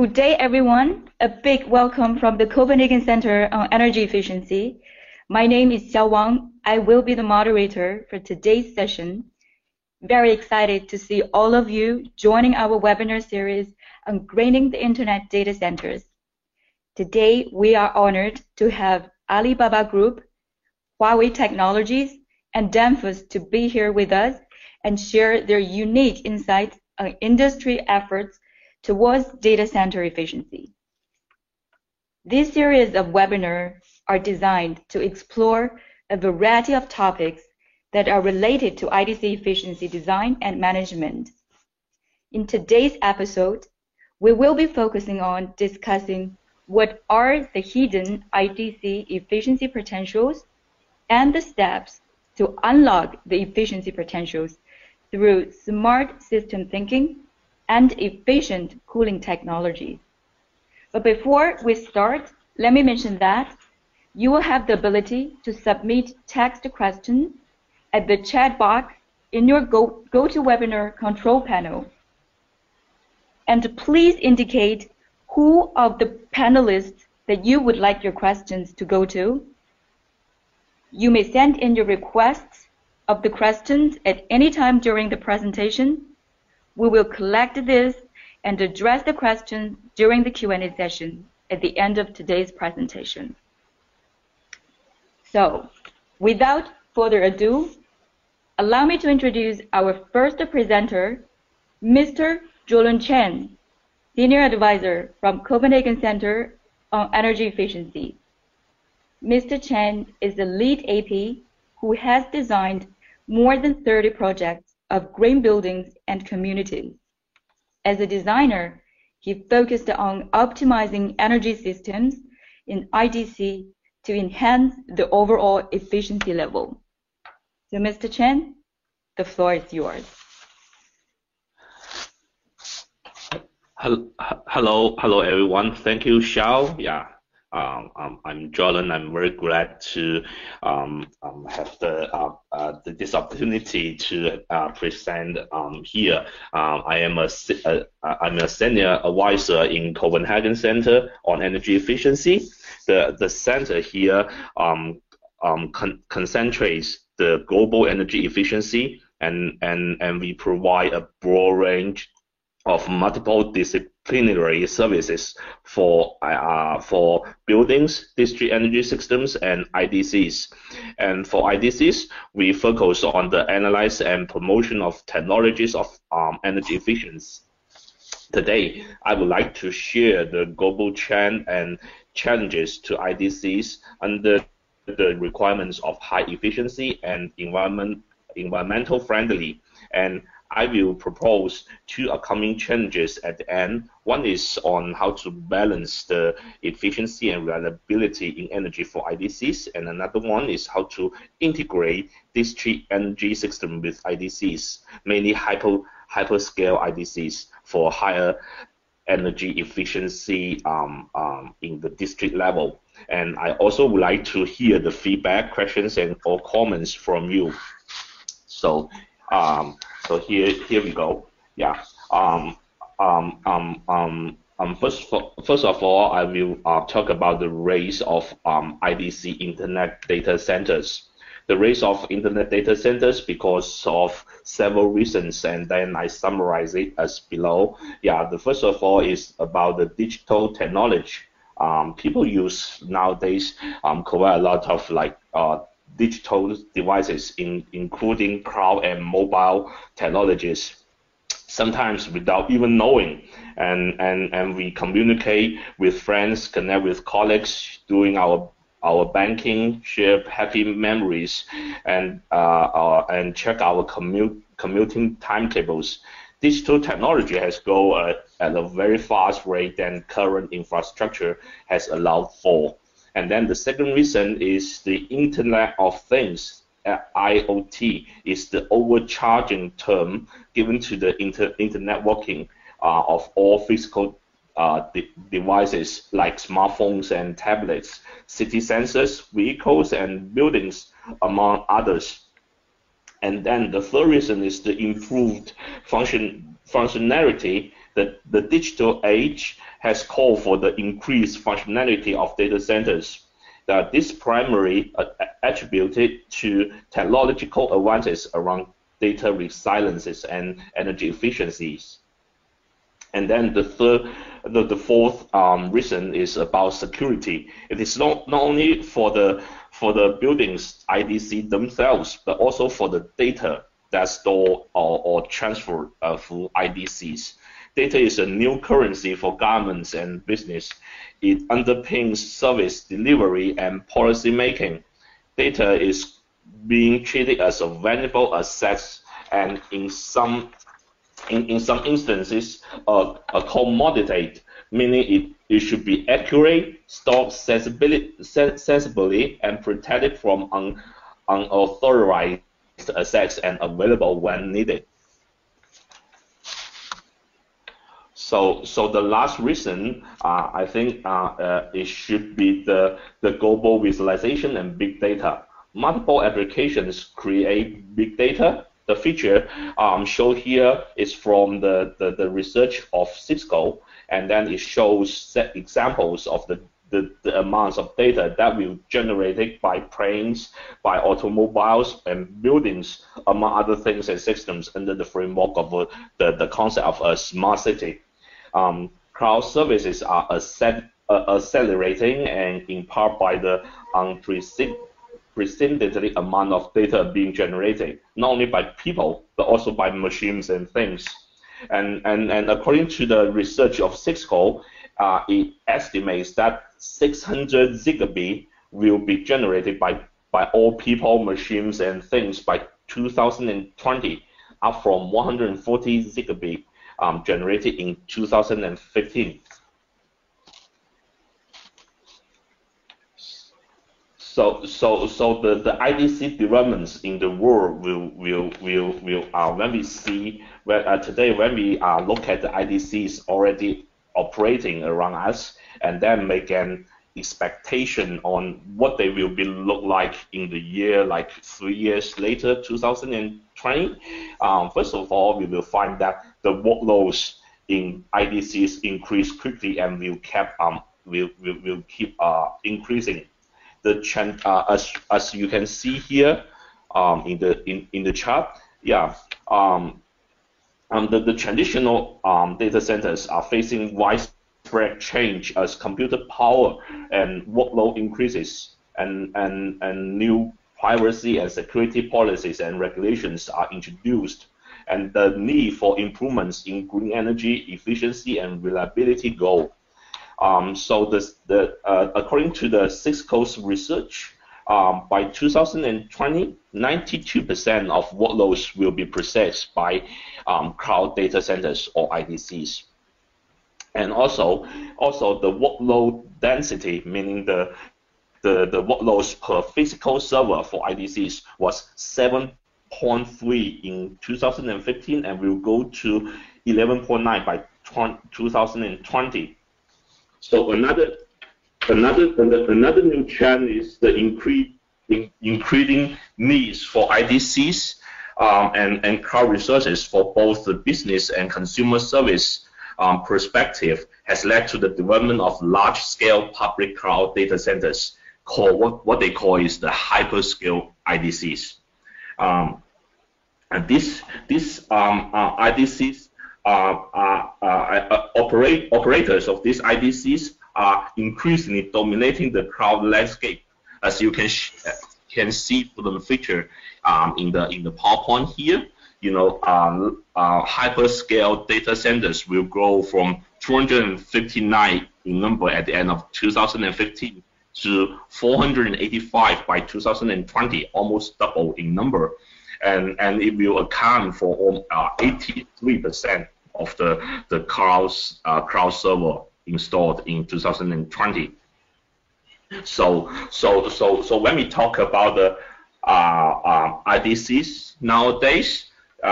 Good day, everyone. A big welcome from the Copenhagen Center on Energy Efficiency. My name is Xiao Wang. I will be the moderator for today's session. Very excited to see all of you joining our webinar series on greening the Internet data centers. Today, we are honored to have Alibaba Group, Huawei Technologies, and Danfoss to be here with us and share their unique insights on industry efforts towards data center efficiency. This series of webinars are designed to explore a variety of topics that are related to IDC efficiency design and management. In today's episode, we will be focusing on discussing what are the hidden IDC efficiency potentials and the steps to unlock the efficiency potentials through smart system thinking and efficient cooling technologies. But before we start, let me mention that you will have the ability to submit text questions at the chat box in your GoToWebinar control panel. And please indicate who of the panelists that you would like your questions to go to. You may send in your requests of the questions at any time during the presentation. We will collect this and address the questions during the Q&A session at the end of today's presentation. So, without further ado, allow me to introduce our first presenter, Mr. Zhuolun Chen, Senior Advisor from Copenhagen Center on Energy Efficiency. Mr. Chen is the lead AP who has designed more than 30 projects of green buildings and communities. As a designer, he focused on optimizing energy systems in IDC to enhance the overall efficiency level. So, Mr. Chen, the floor is yours. Hello, everyone. Thank you, Xiao. Yeah. I'm Zhuolun. I'm very glad to have this opportunity to present here. I'm a senior advisor in Copenhagen Center on Energy Efficiency. The center here concentrates the global energy efficiency, and we provide a broad range of multiple disciplinary services for buildings, district energy systems, and IDCs. And for IDCs, we focus on the analysis and promotion of technologies of energy efficiency. Today, I would like to share the global trend and challenges to IDCs under the requirements of high efficiency and environmental friendly. And I will propose two upcoming challenges at the end. One is on how to balance the efficiency and reliability in energy for IDCs, and another one is how to integrate district energy system with IDCs, mainly hyperscale IDCs for higher energy efficiency in the district level. And I also would like to hear the feedback, questions, and or comments from you. So here we go. Yeah. First of all, I will talk about the rise of IDC Internet data centers. The rise of Internet data centers because of several reasons, and then I summarize it as below. Yeah. The first of all is about the digital technology. People use nowadays quite a lot of digital devices, including cloud and mobile technologies, sometimes without even knowing. And we communicate with friends, connect with colleagues, doing our banking, share happy memories, and check our commuting timetables. Digital technology has grown at a very fast rate than current infrastructure has allowed for. And then the second reason is the Internet of Things. IoT is the overcharging term given to the internet working of all physical devices like smartphones and tablets, city sensors, vehicles, and buildings, among others. And then the third reason is the improved functionality the digital age has called for the increased functionality of data centers. This primarily attributed to technological advances around data resiliences and energy efficiencies. And then the fourth reason is about security. It is not only for the buildings IDC themselves, but also for the data that's stored or transferred through IDCs. Data is a new currency for governments and business. It underpins service delivery and policy making. Data is being treated as a valuable asset and in some instances a commodity, meaning it should be accurate, stored sensibly, and protected from unauthorized access and available when needed. So the last reason, I think, it should be the global visualization and big data. Multiple applications create big data. The feature shown here is from the research of Cisco, and then it shows set examples of the amounts of data that will be generated by planes, by automobiles, and buildings, among other things and systems under the framework of the concept of a smart city. Cloud services are accelerating, and in part by the unprecedented amount of data being generated, not only by people, but also by machines and things. And according to the research of Cisco, it estimates that 600 gigabit will be generated by all people, machines, and things by 2020, up from 140 gigabit generated in 2015. So the IDC developments in the world will when we see today when we look at the IDCs already operating around us, and then make an expectation on what they will be look like in the year, like 3 years later, 2020. First of all, we will find that the workloads in IDCs increase quickly and will keep increasing. The trend, as you can see here in the chart, yeah, the traditional data centers are facing widespread change as computer power and workload increases, and new privacy and security policies and regulations are introduced, and the need for improvements in green energy efficiency and reliability go. So according to the Cisco's research, by 2020, 92% of workloads will be processed by cloud data centers or IDCs. And also the workload density, meaning the workloads per physical server for IDCs was 7.3 in 2015 and will go to 11.9 by 2020. So another new trend is the increasing needs for IDCs and cloud resources for both the business and consumer service perspective has led to the development of large-scale public cloud data centers called what they call is the hyperscale IDCs. And these IDCs operators of these IDCs are increasingly dominating the cloud landscape, as you can see from the picture in the PowerPoint here. You know, hyperscale data centers will grow from 259 in number at the end of 2015 to 485 by 2020, almost double in number, and it will account for 83% of the cloud server installed in 2020. So when we talk about the IDCs nowadays, they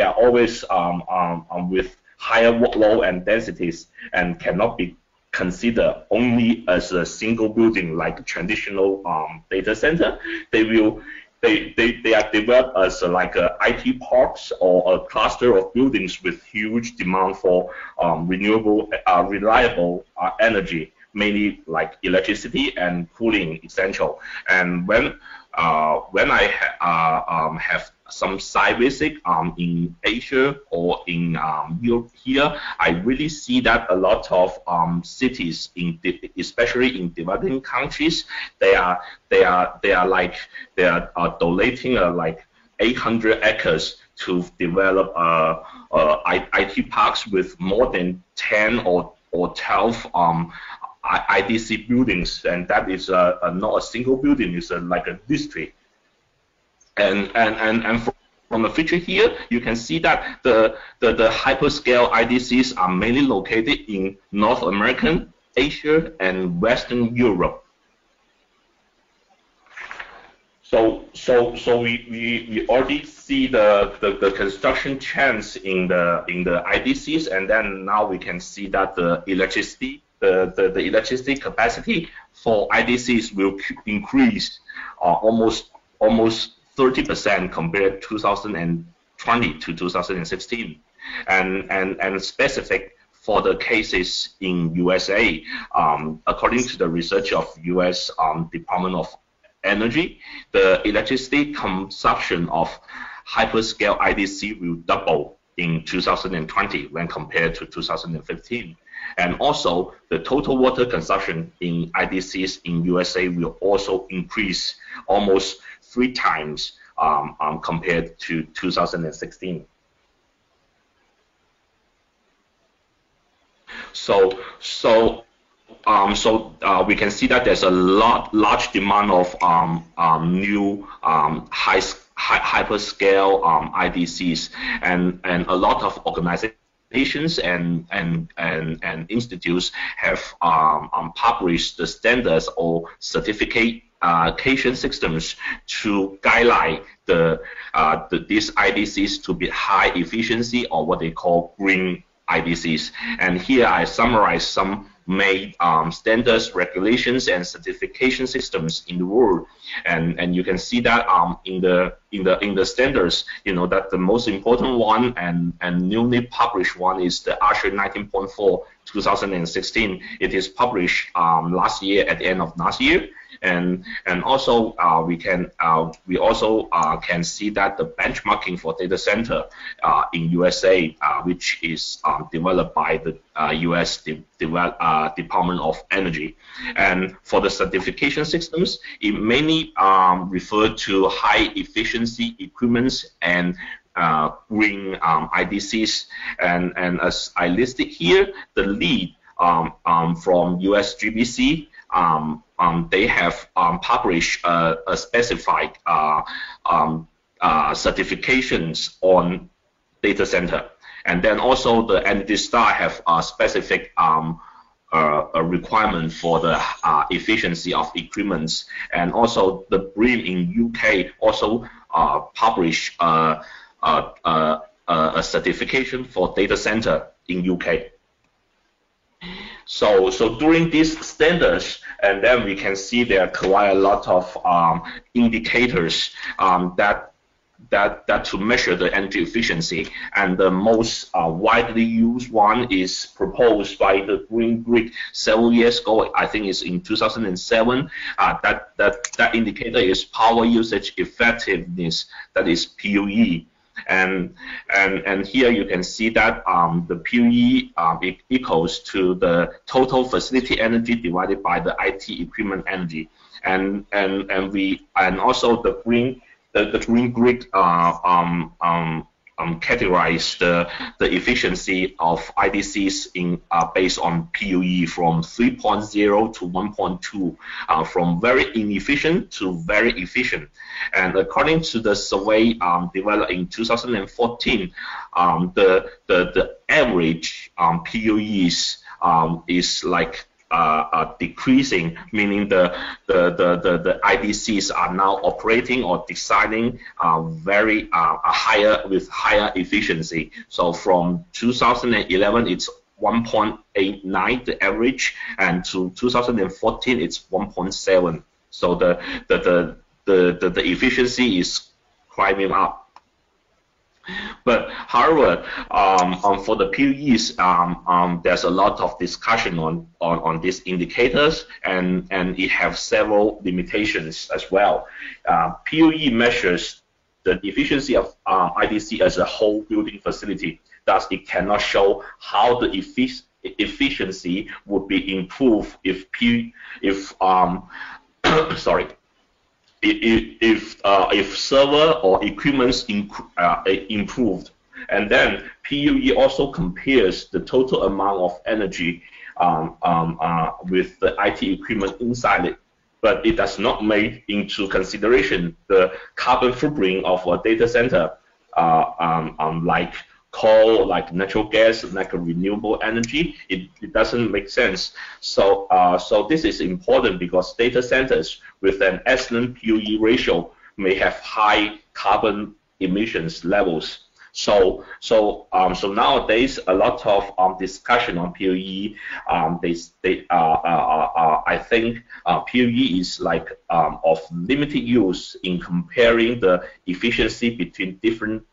are always with higher workload and densities and cannot be considered only as a single building like traditional data center. They will they are developed as like IT parks or a cluster of buildings with huge demand for renewable, reliable energy, mainly like electricity and cooling essential. And when I have some site visit in Asia or in Europe here, I really see that a lot of cities, especially in developing countries, they are donating like 800 acres to develop IT parks with more than 10 or 12 IDC buildings, and that is not a single building; it's like a district. And from the picture here, you can see that the hyperscale IDCs are mainly located in North American, Asia, and Western Europe. So we already see the construction trends in the IDCs, and then now we can see that the electricity capacity for IDCs will increase almost 30% compared to 2020 to 2016, and specific for the cases in USA, according to the research of US Department of Energy, the electricity consumption of hyperscale IDC will double in 2020 when compared to 2015. And also, the total water consumption in IDCs in USA will also increase almost 3 times compared to 2016. So we can see that there's a large demand of new hyperscale IDCs, and a lot of organizations and institutes have published the standards or certification systems to guideline these IDCs to be high efficiency, or what they call green IDCs. And here I summarize some main standards, regulations, and certification systems in the world. And you can see that in the standards, that the most important one and newly published one is the ASHRAE 19.4 2016. It is published last year, at the end of last year. And also we also can see that the benchmarking for data center in USA, which is developed by the US Department of Energy, and for the certification systems, it mainly refer to high efficiency equipments and green IDCs, and as I listed here, the lead from US GBC. They have published a specified certifications on data center, and then also the Energy Star have a specific a requirement for the efficiency of equipments, and also the BREEAM in UK also publish a certification for data center in UK. So during these standards, and then we can see there are quite a lot of indicators that to measure the energy efficiency, and the most widely used one is proposed by the Green Grid several years ago. I think it's in 2007. That indicator is power usage effectiveness, that is PUE. And here you can see that the PUE equals to the total facility energy divided by the IT equipment energy, and also the Green Grid categorize the efficiency of IDCs in based on PUE from 3.0 to 1.2, from very inefficient to very efficient. And according to the survey developed in 2014, the average PUEs is like decreasing, meaning the IDCs are now operating or designing very higher efficiency. So from 2011 it's 1.89 the average, and to 2014 it's 1.7. So the efficiency is climbing up. But however, for the PUEs, there's a lot of discussion on these indicators, and it has several limitations as well. PUE measures the efficiency of IDC as a whole building facility. Thus, it cannot show how the efficiency would be improved if if server or equipment improved. And then PUE also compares the total amount of energy with the IT equipment inside it, but it does not make into consideration the carbon footprint of a data center, like coal, like natural gas, like a renewable energy. It doesn't make sense. So this is important because data centers with an excellent PUE ratio may have high carbon emissions levels. So nowadays a lot of discussion on PUE. I think PUE is like of limited use in comparing the efficiency between different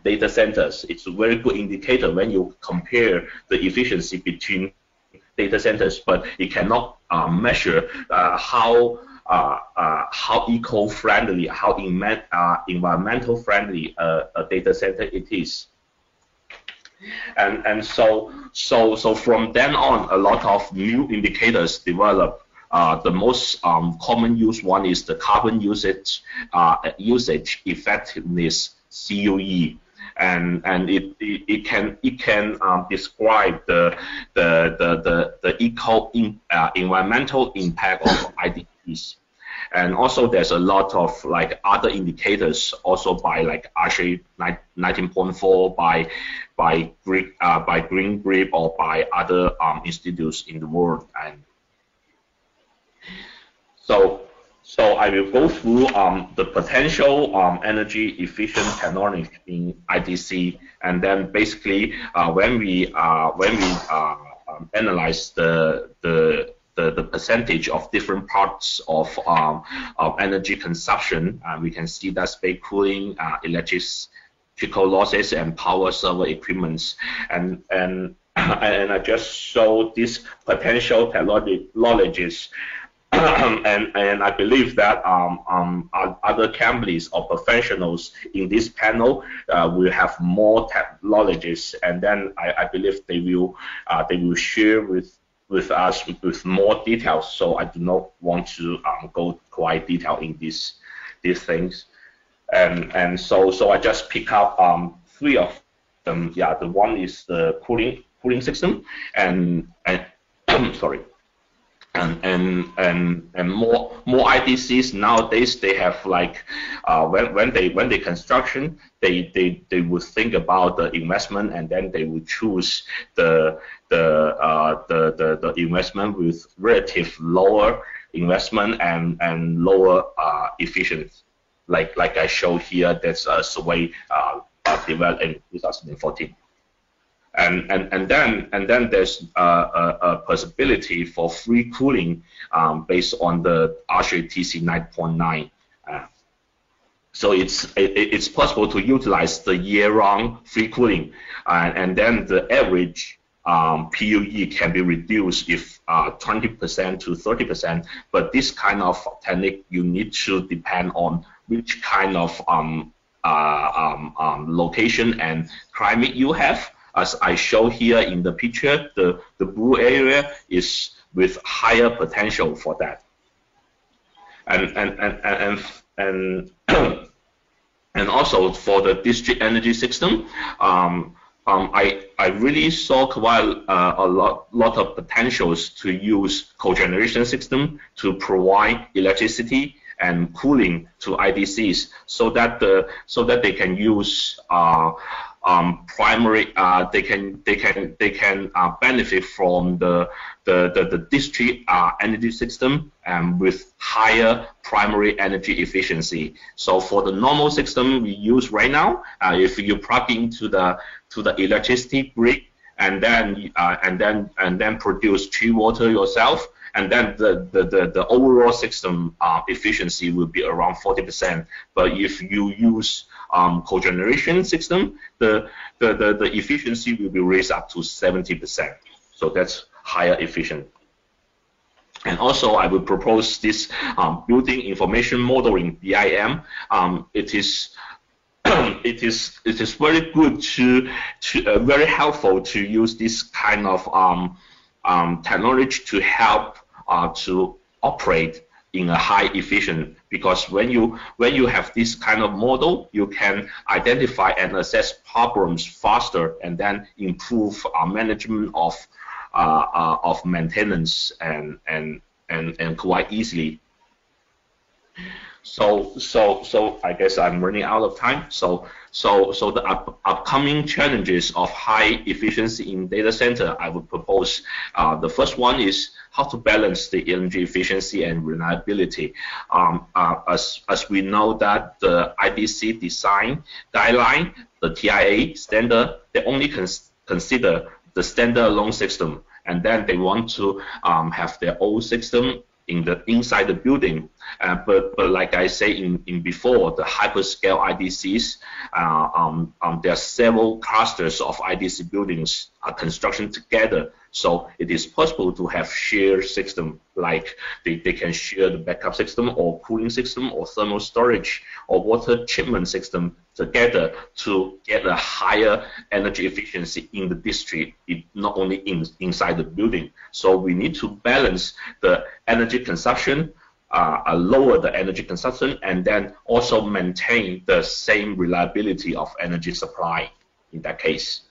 data centers. It's a very good indicator when you compare the efficiency between data centers, but it cannot measure how eco-friendly, how environmental friendly a data center it is. And so from then on, a lot of new indicators develop. The most common used one is the carbon usage effectiveness, CUE, and it can describe the environmental impact of IDCs. And also there's a lot of like other indicators also by like ASHE 19.4, by Green Grip, or by other institutes in the world. And so I will go through the potential energy efficient technology in IDC, and then basically when we analyze the percentage of different parts of energy consumption, we can see that space cooling, electrical losses, and power server equipments, and I just show these potential technologies. And I believe that other companies or professionals in this panel will have more technologies, and then I believe they will share with us with more details. So I do not want to go quite detailed in these things, and so I just pick up three of them. Yeah, the one is the cooling system, and sorry. And more IDCs nowadays, they have like when they construction, they would think about the investment, and then they would choose the investment with relative lower investment and lower efficiency. Like I show here, that's a survey developed in 2014. And then there's a possibility for free cooling based on the ASHE TC 9.9. So it's possible to utilize the year-round free cooling, and then the average PUE can be reduced if 20% to 30%. But this kind of technique, you need to depend on which kind of location and climate you have. As I show here in the picture, the blue area is with higher potential for that. And also for the district energy system, I really saw quite a lot of potentials to use cogeneration system to provide electricity and cooling to IDCs, so that they can use primary, they can benefit from the district energy system with higher primary energy efficiency. So for the normal system we use right now, if you plug into the electricity grid and then produce cheap water yourself, and then the overall system efficiency will be around 40%. But if you use cogeneration system, the efficiency will be raised up to 70%. So that's higher efficient. And also, I will propose this building information modeling (BIM). It is very good to very helpful to use this kind of technology to help to operate in a high efficient, because when you have this kind of model, you can identify and assess problems faster and then improve management of maintenance and quite easily. So I guess I'm running out of time. So the upcoming challenges of high efficiency in data center, I would propose the first one is how to balance the energy efficiency and reliability. As we know that the IDC design guideline, the TIA standard, they only consider the standalone system, and then they want to have their own system inside the building. But like I say in before, the hyperscale IDCs, there are several clusters of IDC buildings construction together. So it is possible to have shared system, like they can share the backup system or cooling system or thermal storage or water treatment system together to get a higher energy efficiency in the district, not only inside the building. So we need to balance the energy consumption, lower the energy consumption, and then also maintain the same reliability of energy supply in that case.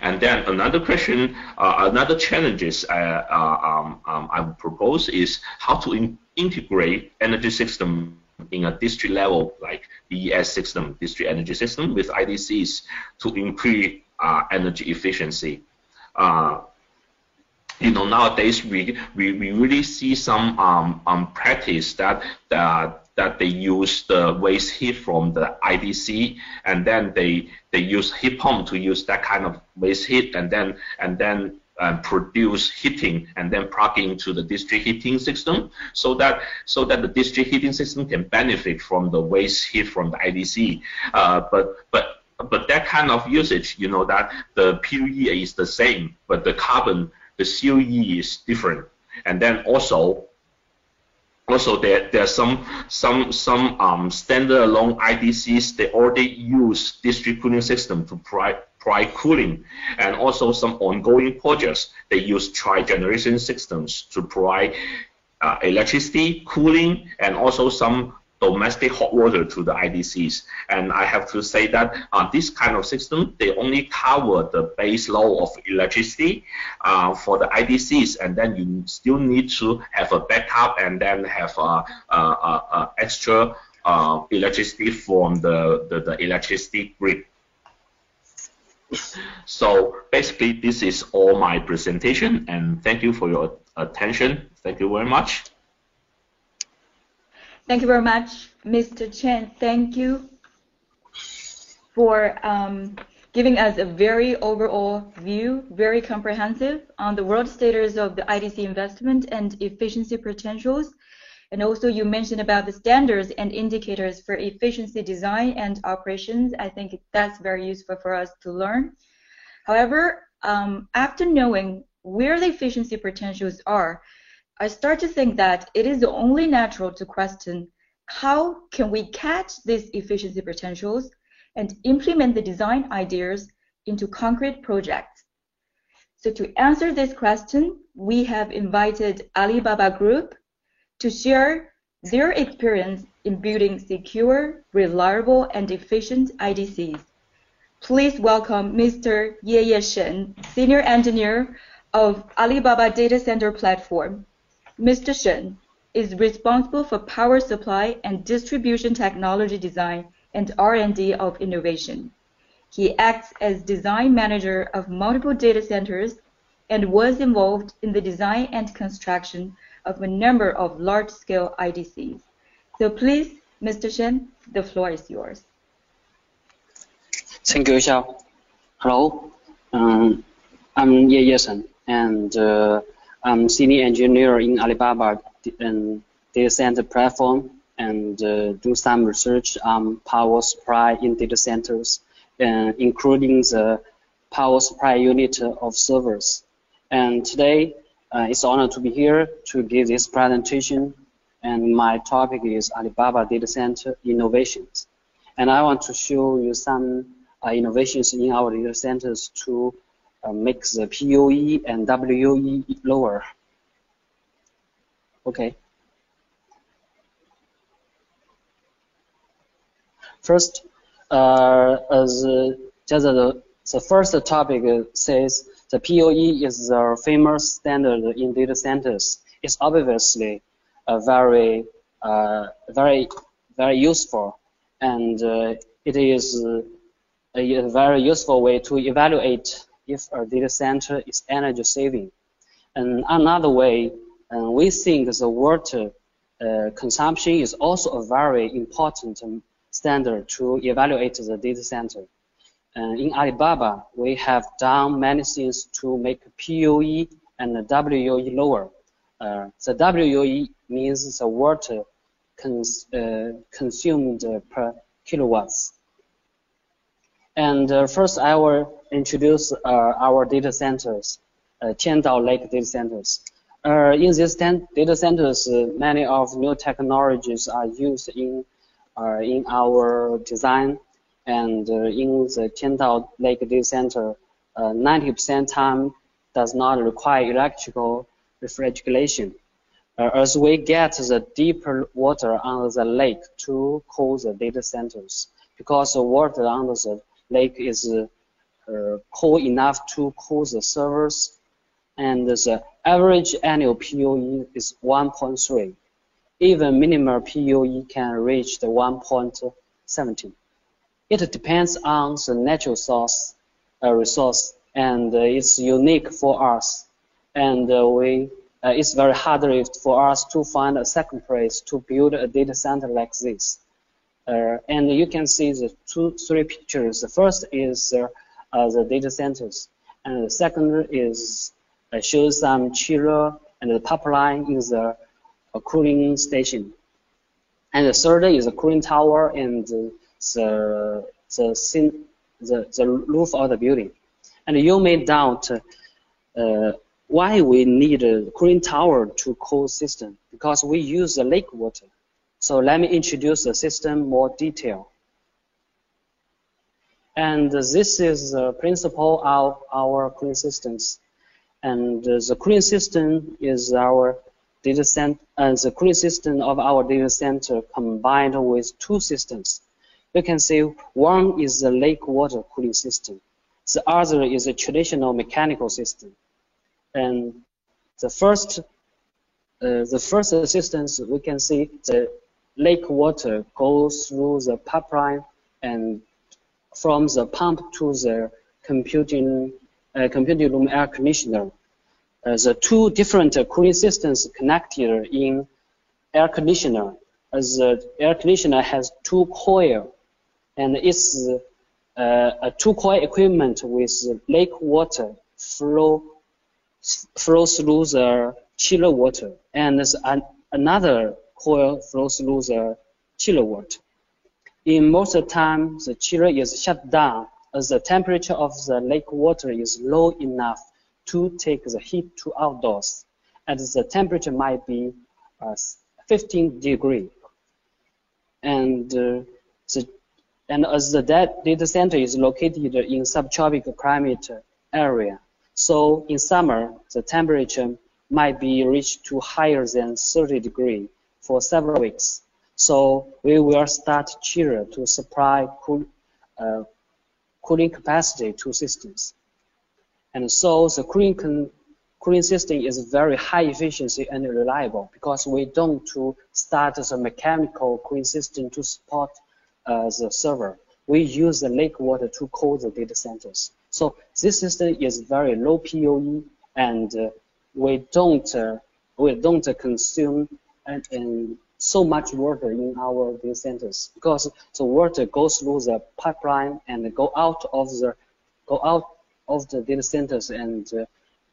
And then another question, another challenges I would propose is how to integrate energy system in a district level, like DES system, district energy system, with IDCs to increase energy efficiency. You know, nowadays we really see some practice that they use the waste heat from the IDC, and then they use heat pump to use that kind of waste heat, and then produce heating and then plug into the district heating system, so that the district heating system can benefit from the waste heat from the IDC. But that kind of usage, you know, that the PUE is the same, but the carbon, the COE is different. And then also there are some standalone IDCs. They already use district cooling system to provide cooling, and also some ongoing projects they use tri-generation systems to provide electricity, cooling, and also some domestic hot water to the IDCs. And I have to say that this kind of system, they only cover the base load of electricity for the IDCs, and then you still need to have a backup and then have extra electricity from the electricity grid. So basically, this is all my presentation, and thank you for your attention. Thank you very much. Thank you very much, Mr. Chen. Thank you for giving us a very overall view, very comprehensive on the world status of the IDC investment and efficiency potentials. And also you mentioned about the standards and indicators for efficiency design and operations. I think that's very useful for us to learn. However, after knowing where the efficiency potentials are, I start to think that it is only natural to question how can we catch these efficiency potentials and implement the design ideas into concrete projects. So to answer this question, we have invited Alibaba Group to share their experience in building secure, reliable, and efficient IDCs. Please welcome Mr. Yeye Shen, Senior Engineer of Alibaba Data Center Platform. Mr. Shen is responsible for power supply and distribution technology design and R&D of innovation. He acts as design manager of multiple data centers and was involved in the design and construction of a number of large-scale IDCs. So please, Mr. Shen, the floor is yours. Thank you, Xiao. Hello, I'm Yeye Shen, and I'm senior engineer in Alibaba data center platform and do some research on power supply in data centers, including the power supply unit of servers. And today, it's an honor to be here to give this presentation. And my topic is Alibaba Data Center Innovations. And I want to show you some innovations in our data centers to make the PoE and WoE lower. Okay. First, as just the first topic says, the PoE is the famous standard in data centers. It's obviously very useful, and it is a very useful way to evaluate if a data center is energy saving. And another way, we think the water consumption is also a very important standard to evaluate the data center. In Alibaba, we have done many things to make PoE and WoE lower. The WoE means the water consumed per kilowatts. And first, I will introduce our data centers, Qiandao Lake data centers. In these data centers, many of new technologies are used in our design, and in the Qiandao Lake data center, 90% time does not require electrical refrigeration, as we get the deeper water under the lake to cool the data centers, because the water under the lake is cold enough to cool the servers, and the average annual PoE is 1.3. Even minimal PoE can reach the 1.17. It depends on the natural resource, and it's unique for us. And it's very hard for us to find a second place to build a data center like this. And you can see the three pictures. The first is the data centers, and the second is shows some chiller and the pipeline is a cooling station, and the third is a cooling tower and the roof of the building. And you may doubt why we need a cooling tower to cool system, because we use the lake water. So let me introduce the system more detail. And this is the principle of our cooling systems. And the cooling system is our data center, and the cooling system of our data center combined with two systems. You can see one is the lake water cooling system. The other is a traditional mechanical system. And the first systems, we can see the lake water goes through the pipeline and from the pump to the computing room air conditioner. The two different cooling systems connected in air conditioner. As the air conditioner has two coils, and it's a two-coil equipment with lake water flow through the chiller water, and another coil flows through the chiller water. In most of the time, the chiller is shut down as the temperature of the lake water is low enough to take the heat to outdoors, and the temperature might be 15 degrees. And as the data center is located in subtropical climate area, so in summer the temperature might be reached to higher than 30 degrees for several weeks. So we will start chiller to supply cooling capacity to systems. And so the cooling system is very high efficiency and reliable, because we don't start the mechanical cooling system to support the server. We use the lake water to cool the data centers. So this system is very low PoE, and we don't consume so much water in our data centers, because the water goes through the pipeline and go out of the data centers, and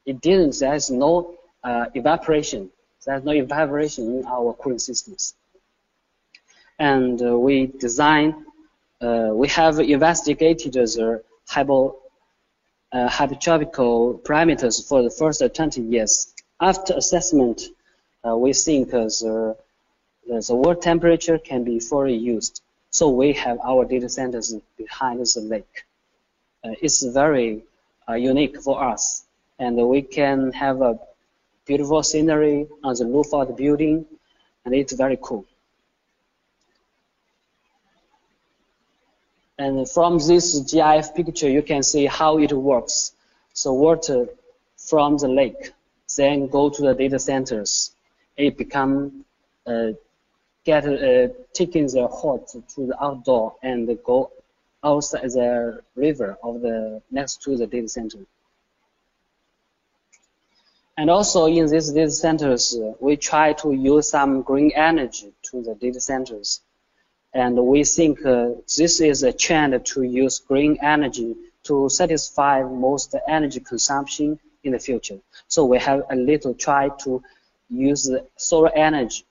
there's no evaporation. There's no evaporation in our cooling systems. And we have investigated the hydrotropical parameters for the first 20 years. After assessment, we think the water temperature can be fully used. So we have our data centers behind the lake. It's very unique for us, and we can have a beautiful scenery on the roof of the building, and it's very cool. And from this GIF picture, you can see how it works. So water from the lake then go to the data centers. It become taking the hot to the outdoor and go outside the river of the next to the data center. And also in these data centers, we try to use some green energy to the data centers. And we think this is a trend to use green energy to satisfy most energy consumption in the future. So we have a little try to use solar energy.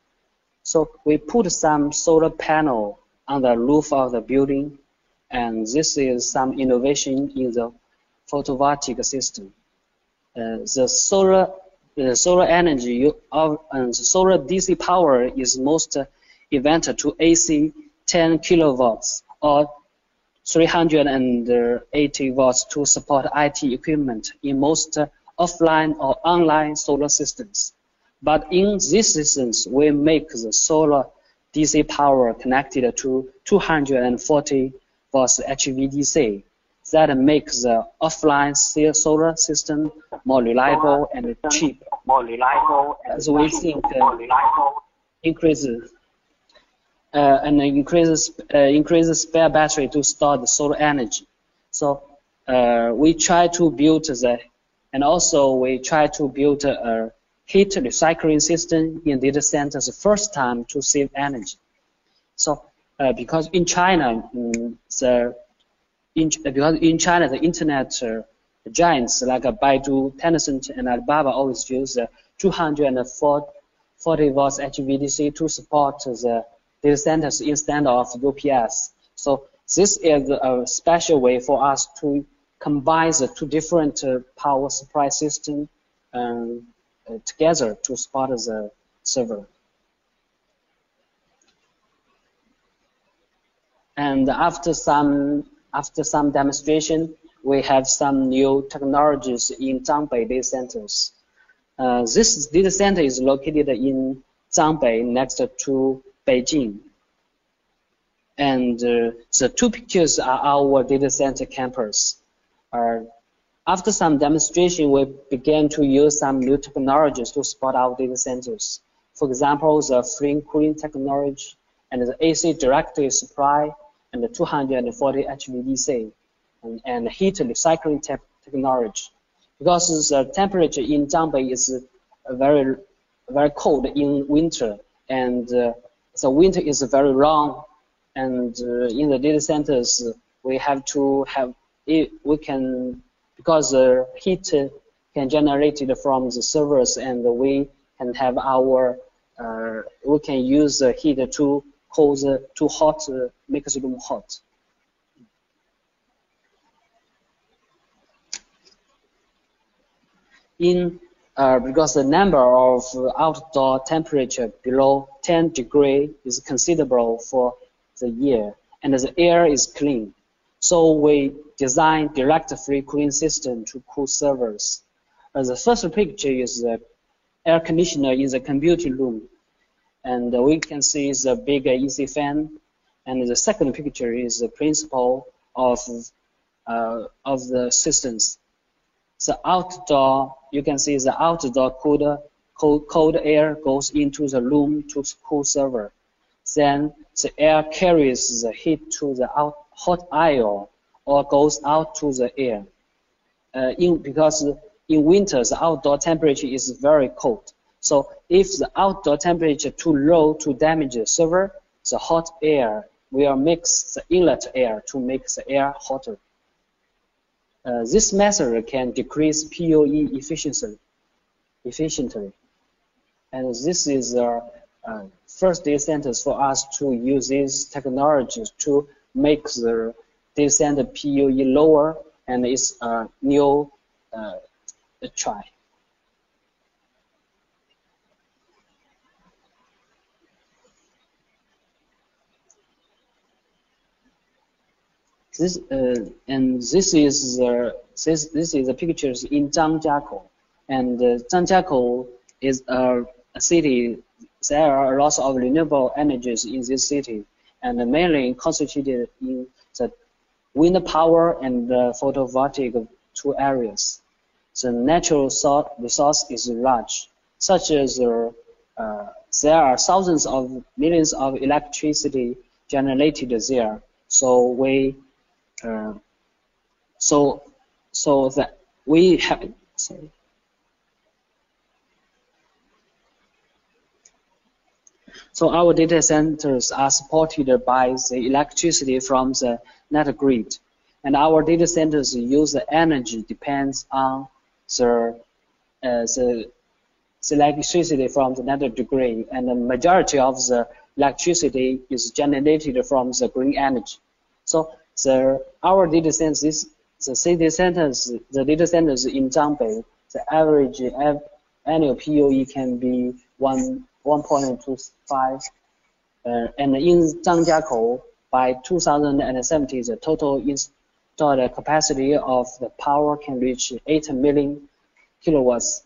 So we put some solar panel on the roof of the building, and this is some innovation in the photovoltaic system. The solar energy of the solar DC power is most invented to AC 10 kilowatts or 380 watts to support IT equipment in most offline or online solar systems. But in these systems, we make the solar DC power connected to 240 volts HVDC. That makes the offline solar system more reliable and cheap. As we think increases spare battery to store the solar energy. So we try to build and also we try to build a heat recycling system in data centers the first time to save energy. So because in China, the internet giants like Baidu, Tencent, and Alibaba always use 240 volts HVDC to support the data centers instead of UPS. So this is a special way for us to combine the two different power supply systems together to support the server. And after some demonstration, we have some new technologies in Zhangbei data centers. This data center is located in Zhangbei next to Beijing. And the two pictures are our data center campus. After some demonstration, we began to use some new technologies to support our data centers. For example, the free cooling technology and the AC directly supply and the 240 HVDC and heat recycling technology. Because the temperature in Zhangbei is very cold in winter, and the winter is very long, and in the data centers we have to have because the heat can generate it from the servers, and we can have we can use the heat to make the room hot. Because the number of outdoor temperature below 10 degrees is considerable for the year, and the air is clean. So we design direct free cooling system to cool servers. The first picture is the air conditioner in the computing room, and we can see the big AC fan. And the second picture is the principle of the systems. The outdoor, you can see the outdoor cold air goes into the room to cool server. Then the air carries the heat to the hot aisle or goes out to the air. Because in winter, the outdoor temperature is very cold. So if the outdoor temperature too low to damage the server, the hot air will mix the inlet air to make the air hotter. This method can decrease PoE efficiency. efficiently. And this is the first data centers for us to use these technologies to make the data center PUE lower, and it's a new try. This is the pictures in Zhangjiakou, and Zhangjiakou is a city. There are lots of renewable energies in this city, and mainly concentrated in the wind power and the photovoltaic two areas. The natural resource is large, such as there are thousands of millions of electricity generated there. So we that we have So our data centers are supported by the electricity from the net grid, and our data centers use the energy depends on the electricity from the net grid, and the majority of the electricity is generated from the green energy. So our data centers, the data centers in Zhangbei, the average annual PUE can be 1.25, and in Zhangjiakou, by 2070, the total installed capacity of the power can reach 8 million kilowatts,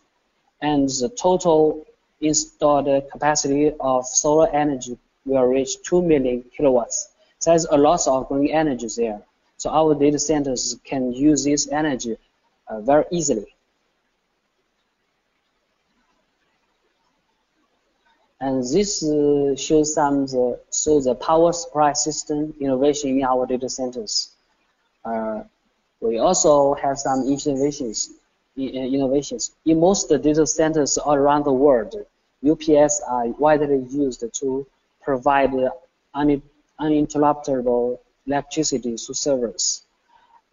and the total installed capacity of solar energy will reach 2 million kilowatts. There's a lot of green energy there. So our data centers can use this energy very easily. And this shows the power supply system innovation in our data centers. We also have some innovations. In most data centers all around the world, UPS are widely used to provide uninterruptible electricity to servers.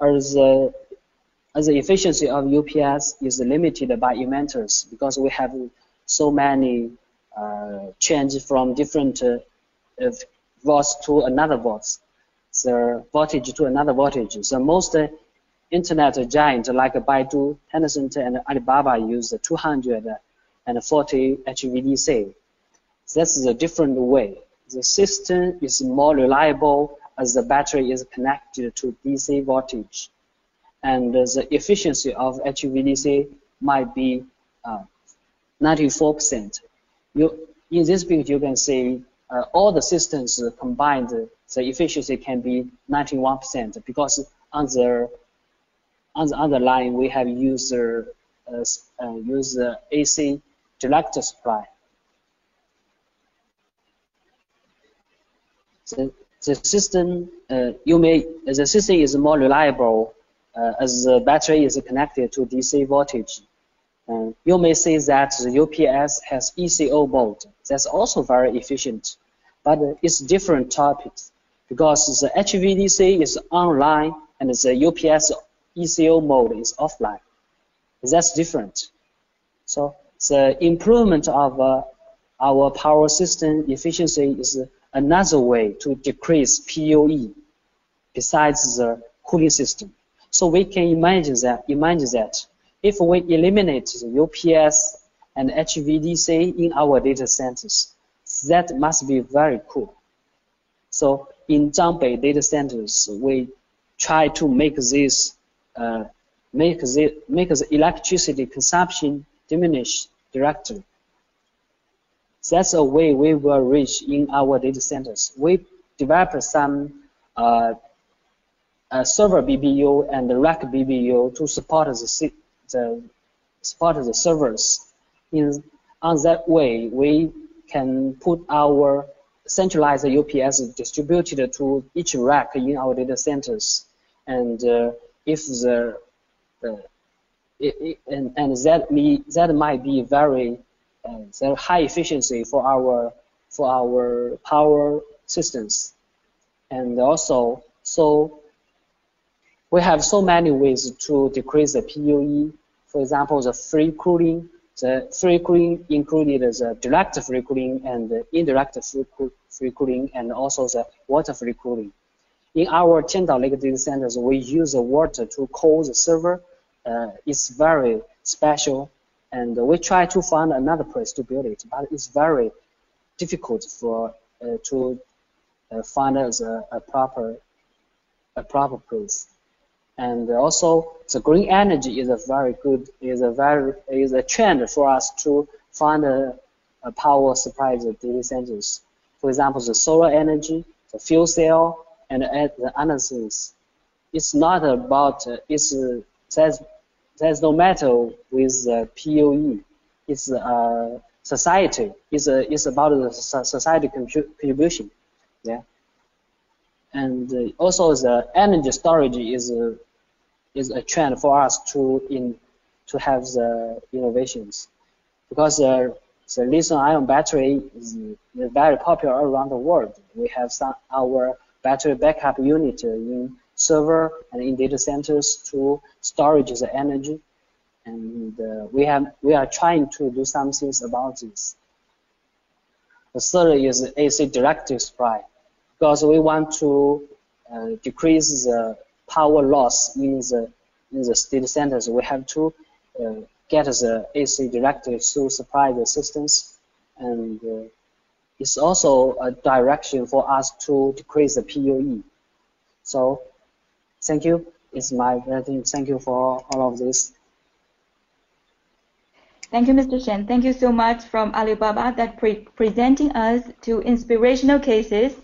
As the efficiency of UPS is limited by inverters because we have so many change from different volts to another volts, the voltage to another voltage. So most internet giants like Baidu, Tencent, and Alibaba use 240 HVDC. That's a different way. The system is more reliable as the battery is connected to DC voltage, and the efficiency of HVDC might be 94%. In this picture, you can see all the systems combined, the efficiency can be 91% because on the other line we have used AC direct supply. The system is more reliable as the battery is connected to DC voltage. You may say that the UPS has ECO mode. That's also very efficient, but it's different topics because the HVDC is online and the UPS ECO mode is offline. That's different. So the improvement of our power system efficiency is another way to decrease PUE besides the cooling system. So we can imagine that if we eliminate the UPS and HVDC in our data centers, that must be very cool. So in Zhangbei data centers, we try to make the electricity consumption diminish directly. That's a way we will reach in our data centers. We developed some server BBU and rack BBU to support the servers. On that way, we can put our centralized UPS distributed to each rack in our data centers, and that might be very high efficiency for our power systems, and also so we have so many ways to decrease the PUE. For example, the free cooling The free cooling included the direct free cooling and the indirect free cooling, and also the water free cooling. In our Qiandao Lake data centers, we use the water to cool the server. It's very special, and we try to find another place to build it, but it's very difficult to find a proper place. And also, the green energy is a trend for us to find a power supply the data centers. For example, the solar energy, the fuel cell, and the other things. It's not about there's no matter with POE. It's society. It's about the society contribution. Yeah. And also the energy storage is a trend for us to have the innovations, because the lithium-ion battery is very popular around the world. We have our battery backup unit in server and in data centers to storage the energy, and we are trying to do some things about this. The third is AC direct supply, because we want to decrease the power loss in the data centers. We have to get the AC directly to supply the systems, and it's also a direction for us to decrease the PUE. So, thank you. It's my thing. Thank you for all of this. Thank you, Mr. Shen. Thank you so much from Alibaba that presenting us two inspirational cases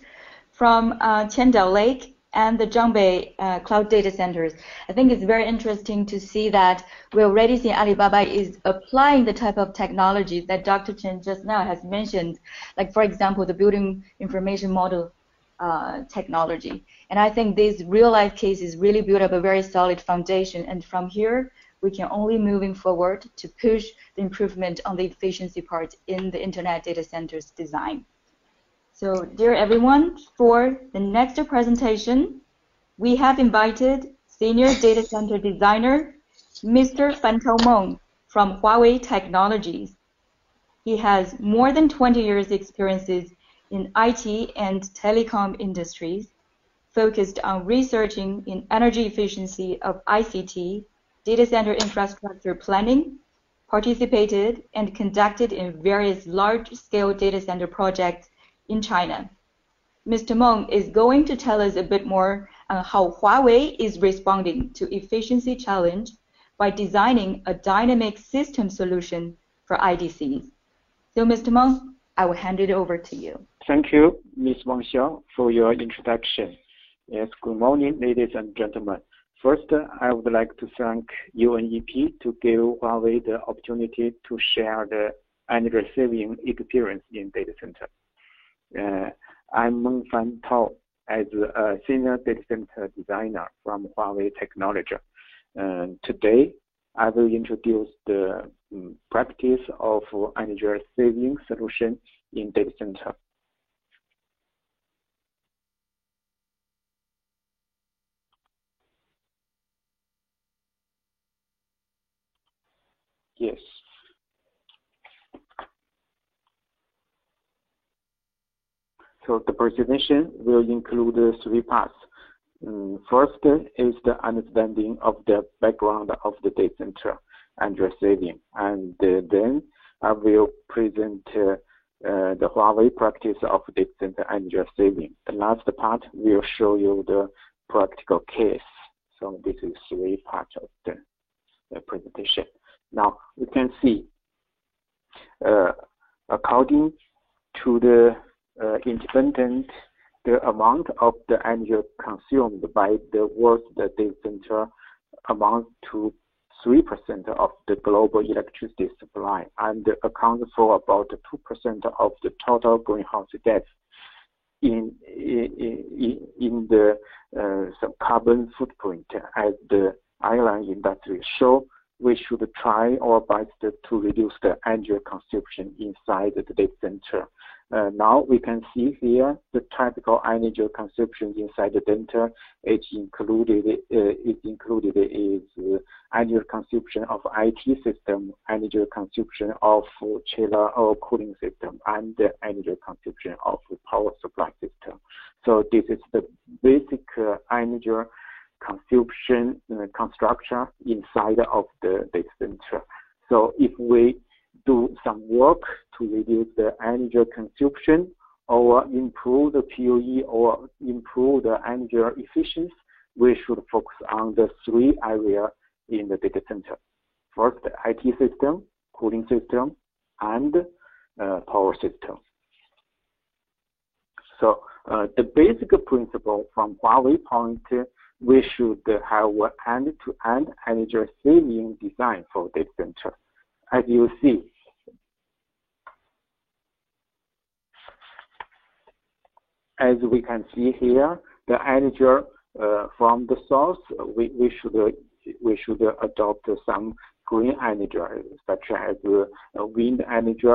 from Qiandao Lake and the Zhangbei cloud data centers. I think it's very interesting to see that we already see Alibaba is applying the type of technology that Dr. Chen just now has mentioned, like, for example, the building information model technology. And I think these real-life cases really build up a very solid foundation. And from here, we can only moving forward to push the improvement on the efficiency part in the internet data centers design. So, dear everyone, for the next presentation, we have invited Senior Data Center Designer, Mr. Fantao Meng from Huawei Technologies. He has more than 20 years experiences in IT and telecom industries, focused on researching in energy efficiency of ICT, data center infrastructure planning, participated and conducted in various large-scale data center projects in China. Mr. Meng is going to tell us a bit more on how Huawei is responding to efficiency challenge by designing a dynamic system solution for IDCs. So, Mr. Meng, I will hand it over to you. Thank you, Ms. Wang Xiao, for your introduction. Yes, good morning, ladies and gentlemen. First, I would like to thank UNEP to give Huawei the opportunity to share the energy-saving experience in data center. I'm Meng Fantao, as a senior data center designer from Huawei Technology. Today, I will introduce the practice of energy-saving solution in data center. Yes. So the presentation will include three parts. First is the understanding of the background of the data center energy saving, and then I will present the Huawei practice of data center energy saving. The last part will show you the practical case. So this is three parts of the presentation. Now we can see, according to the independent, the amount of the energy consumed by the world's data center amounts to 3% of the global electricity supply and accounts for about 2% of the total greenhouse gas. In the some carbon footprint, as the airline industry show, we should try our best to reduce the energy consumption inside the data center. Now we can see here the typical energy consumption inside the data. It's included is energy consumption of IT system, energy consumption of chiller or cooling system, and the energy consumption of power supply system. So this is the basic energy consumption construction inside of the data center. So if we do some work to reduce the energy consumption or improve the PUE or improve the energy efficiency, we should focus on the three areas in the data center. First, the IT system, cooling system, and power system. So the basic principle from Huawei point, we should have an end-to-end energy saving design for data center. As you see, as we can see here, the energy from the source, we should adopt some green energy, such as wind energy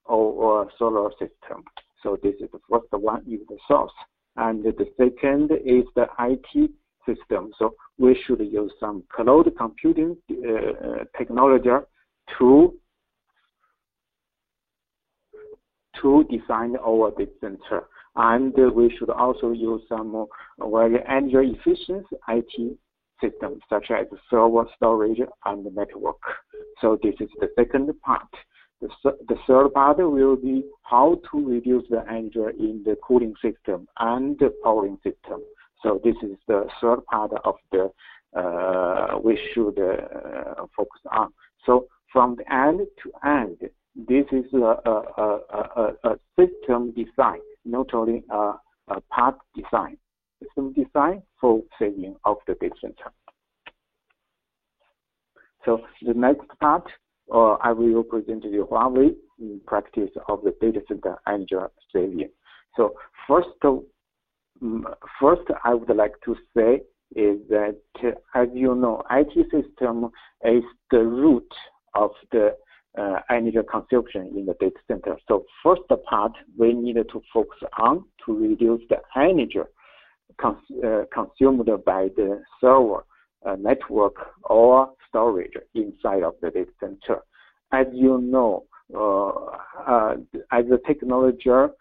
or solar system. So this is the first one, is the source. And the second is the IT system. So we should use some cloud computing technology to design our data center. And we should also use some very energy efficient IT systems, such as server, storage, and network. So this is the second part. The third part will be how to reduce the energy in the cooling system and the powering system. So this is the third part of the we should focus on. So from the end to end, this is a system design, not only a part design. System design for saving of the data center. So the next part, I will present the Huawei in practice of the data center energy saving. So first, I would like to say is that, as you know, IT system is the root of the energy consumption in the data center. So first part, we need to focus on to reduce the energy consumed by the server, network, or storage inside of the data center. As you know, as the technology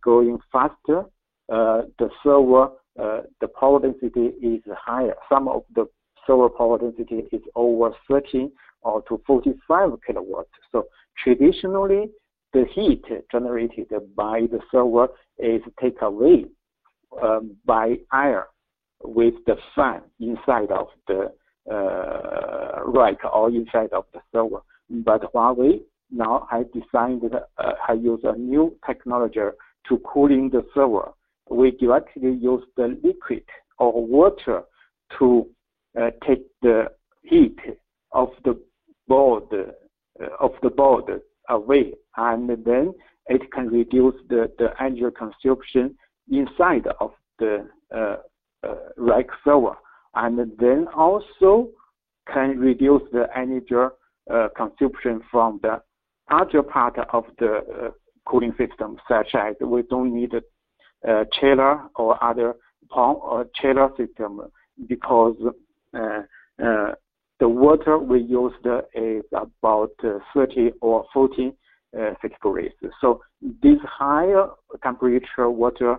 going faster, the server, the power density is higher. Some of the server power density is over 30 or to 45 kilowatts. So traditionally, the heat generated by the server is taken away by air with the fan inside of the rack or inside of the server. But Huawei now has designed, has used a new technology to cooling the server. We directly use the liquid or water to take the heat of the board away, and then it can reduce the energy consumption inside of the rack server, and then also can reduce the energy consumption from the other part of the cooling system, such as we don't need a chiller or other pump or chiller system, because the water we used is about 30 or 40 degrees. So this higher temperature water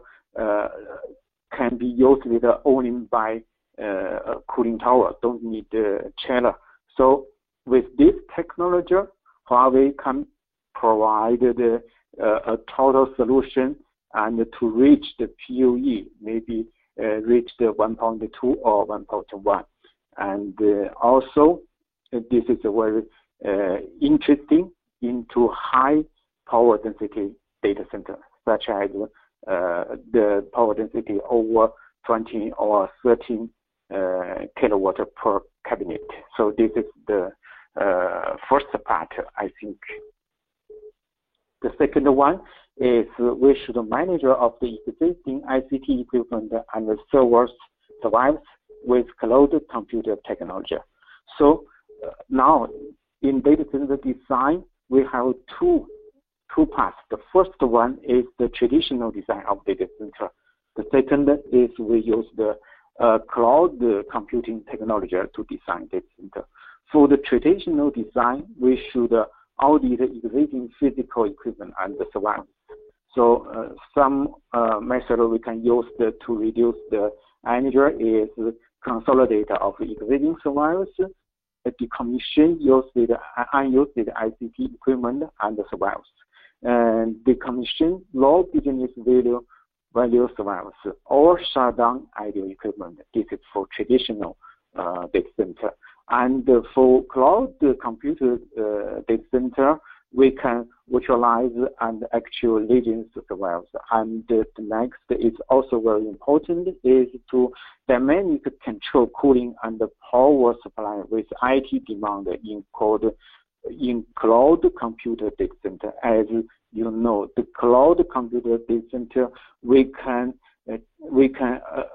can be used only by a cooling tower, don't need the chiller. So with this technology, Huawei can provide a total solution and to reach the PUE, maybe reach the 1.2 or 1.1. And also, this is a very interesting into high power density data center, such as the power density over 20 or 13 kilowatt per cabinet. So this is the first part, I think. The second one is we should manage of the existing ICT equipment and the servers device with cloud computer technology. So now in data center design, we have two parts. The first one is the traditional design of data center. The second is we use the cloud computing technology to design data center. For the traditional design, we should audit existing physical equipment and the surveillance. So some method we can use to reduce the energy is consolidate of existing surveillance, decommission unused ICT equipment and the surveillance, and decommission low business value surveillance, or shut down idle equipment. This is for traditional data center. And for cloud computer data center, we can virtualize and actual legends surveillance. And the next is also very important is to dynamic control cooling and power supply with IT demand in cloud computer data center. As you know, the cloud computer data center, we can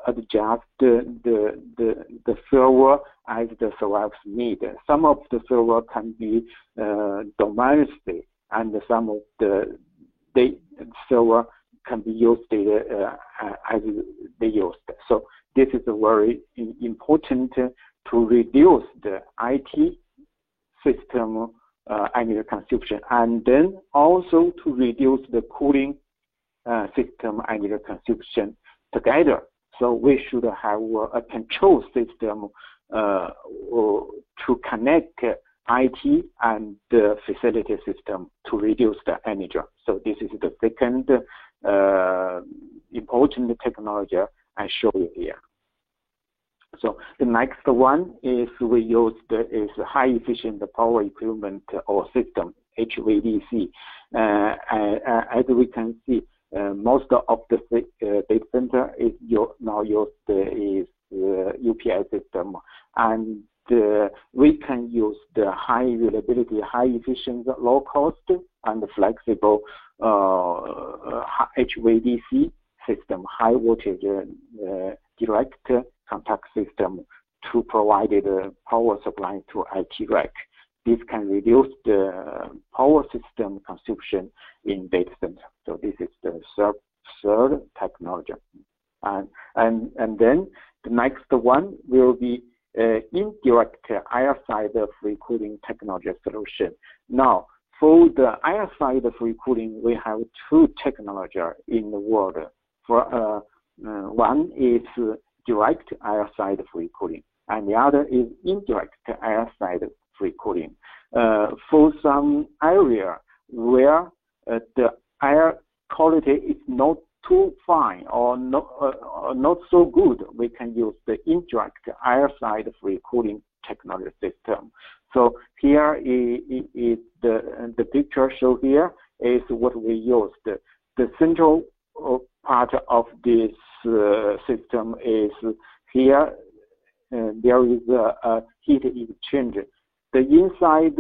adjust the server as the servers need. Some of the server can be domestic, and some of the server can be used as they used. So this is very important to reduce the IT system energy consumption, and then also to reduce the cooling system energy consumption together. So we should have a control system to connect IT and the facility system to reduce the energy. So this is the second important technology I show you here. So the next one is we use is high efficient power equipment or system, HVDC. As we can see, most of the data center is now used is UPS system, and we can use the high availability, high efficient, low cost, and flexible HVDC system, high voltage direct contact system to provide the power supply to IT rack. This can reduce the power system consumption in data center. So this is the third technology. And then the next one will be indirect airside free cooling technology solution. Now, for the airside free cooling, we have two technologies in the world. For one is direct airside free cooling, and the other is indirect airside free cooling. For some area where the air quality is not too fine or not so good, we can use the indirect airside free cooling technology system. So here is the picture shown here is what we use. The central part of this system is here. There is a heat exchanger. The inside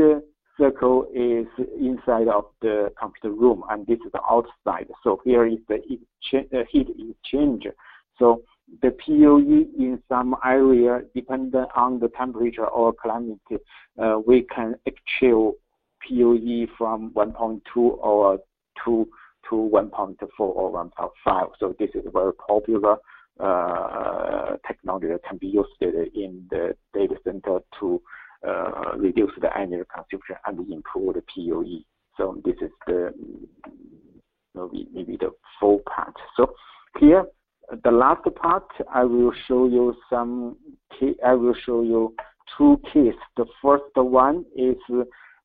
circle is inside of the computer room, and this is the outside. So here is the heat exchanger. So the PUE in some area, depending on the temperature or climate, we can achieve PUE from 1.2 or 2 to 1.4 or 1.5. So this is a very popular technology that can be used in the data center to reduce the energy consumption and improve the PUE. So this is the maybe the full part. So here, the last part, I will show you two cases. The first one is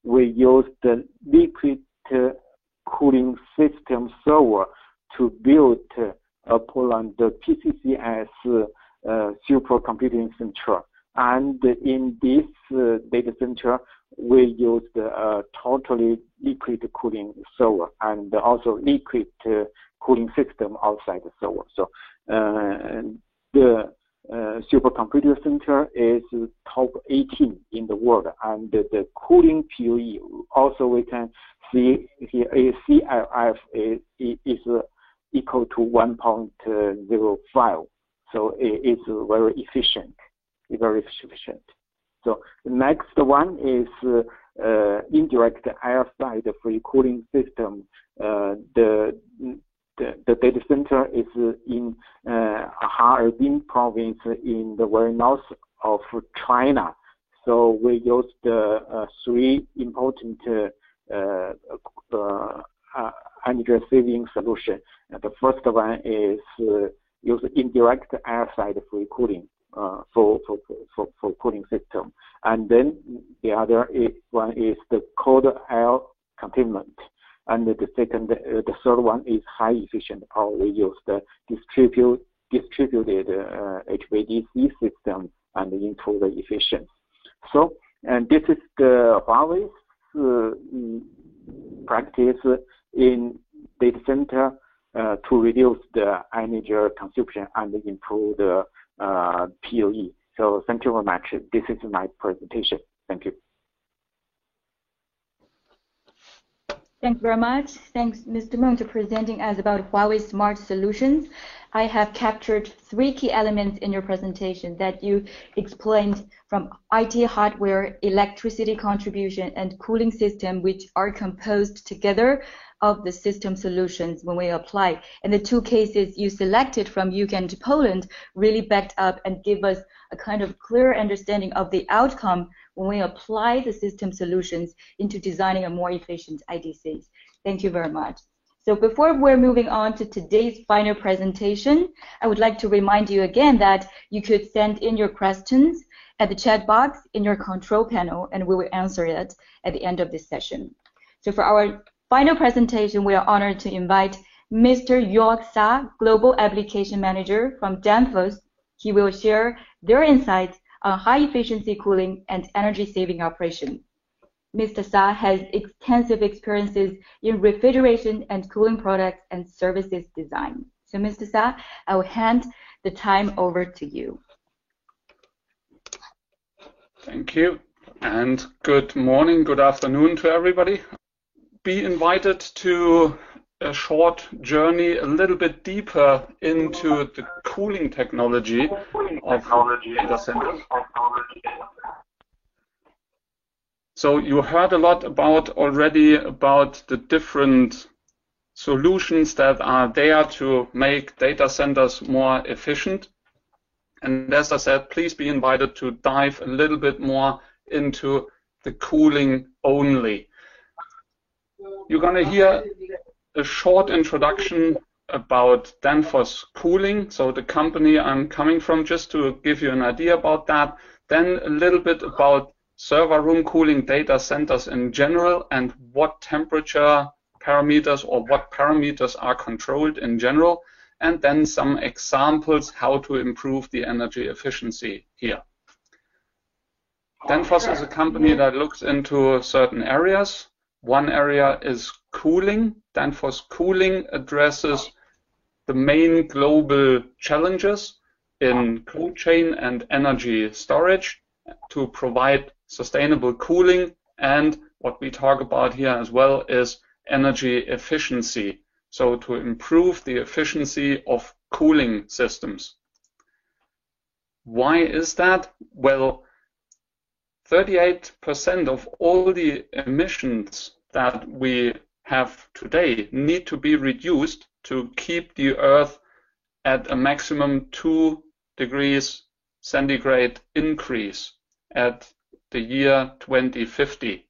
we use the liquid cooling system server to build upon the PCCS supercomputing center. And in this data center, we use the totally liquid cooling server and also liquid cooling system outside the server. So the supercomputer center is top 18 in the world, and the cooling PUE also we can see here is CIF is equal to 1.05. So it is very efficient. So the next one is indirect air side free cooling system. The data center is in Harbin province in the very north of China. So we use the three important energy saving solution. The first one is use indirect air side free cooling for cooling system, and then the other one is the cold air containment, and the third one is high efficient power. We use the distributed HVDC system and improve the efficiency. So, and this is the Huawei's practice in data center to reduce the energy consumption and improve the PoE. So thank you very much. This is my presentation. Thank you. Thanks very much. Thanks, Mr. Meng, for presenting us about Huawei Smart Solutions. I have captured 3 key elements in your presentation that you explained from IT hardware, electricity contribution, and cooling system, which are composed together of the system solutions when we apply. And the 2 cases you selected from UK and Poland really backed up and give us a kind of clear understanding of the outcome when we apply the system solutions into designing a more efficient IDCs. Thank you very much. So before we're moving on to today's final presentation, I would like to remind you again that you could send in your questions at the chat box in your control panel, and we will answer it at the end of this session. So for our final presentation, we are honored to invite Mr. York Sa, Global Application Manager from Danfoss. He will share their insights on high-efficiency cooling and energy-saving operation. Mr. Sa has extensive experiences in refrigeration and cooling products and services design. So, Mr. Sa, I will hand the time over to you. Thank you, and good morning, good afternoon to everybody. Be invited to a short journey a little bit deeper into the cooling technology of data centers. So you heard a lot already about the different solutions that are there to make data centers more efficient. And as I said, please be invited to dive a little bit more into the cooling only. You're going to hear a short introduction about Danfoss Cooling, so the company I'm coming from, just to give you an idea about that. Then a little bit about server room cooling data centers in general and what temperature parameters or what parameters are controlled in general, and then some examples how to improve the energy efficiency here. Danfoss is a company that looks into certain areas. One area is cooling. Danfoss Cooling addresses the main global challenges in cold chain and energy storage to provide sustainable cooling, and what we talk about here as well is energy efficiency, so to improve the efficiency of cooling systems. Why is that? Well, 38% of all the emissions that we have today need to be reduced to keep the Earth at a maximum 2 degrees centigrade increase at the year 2050.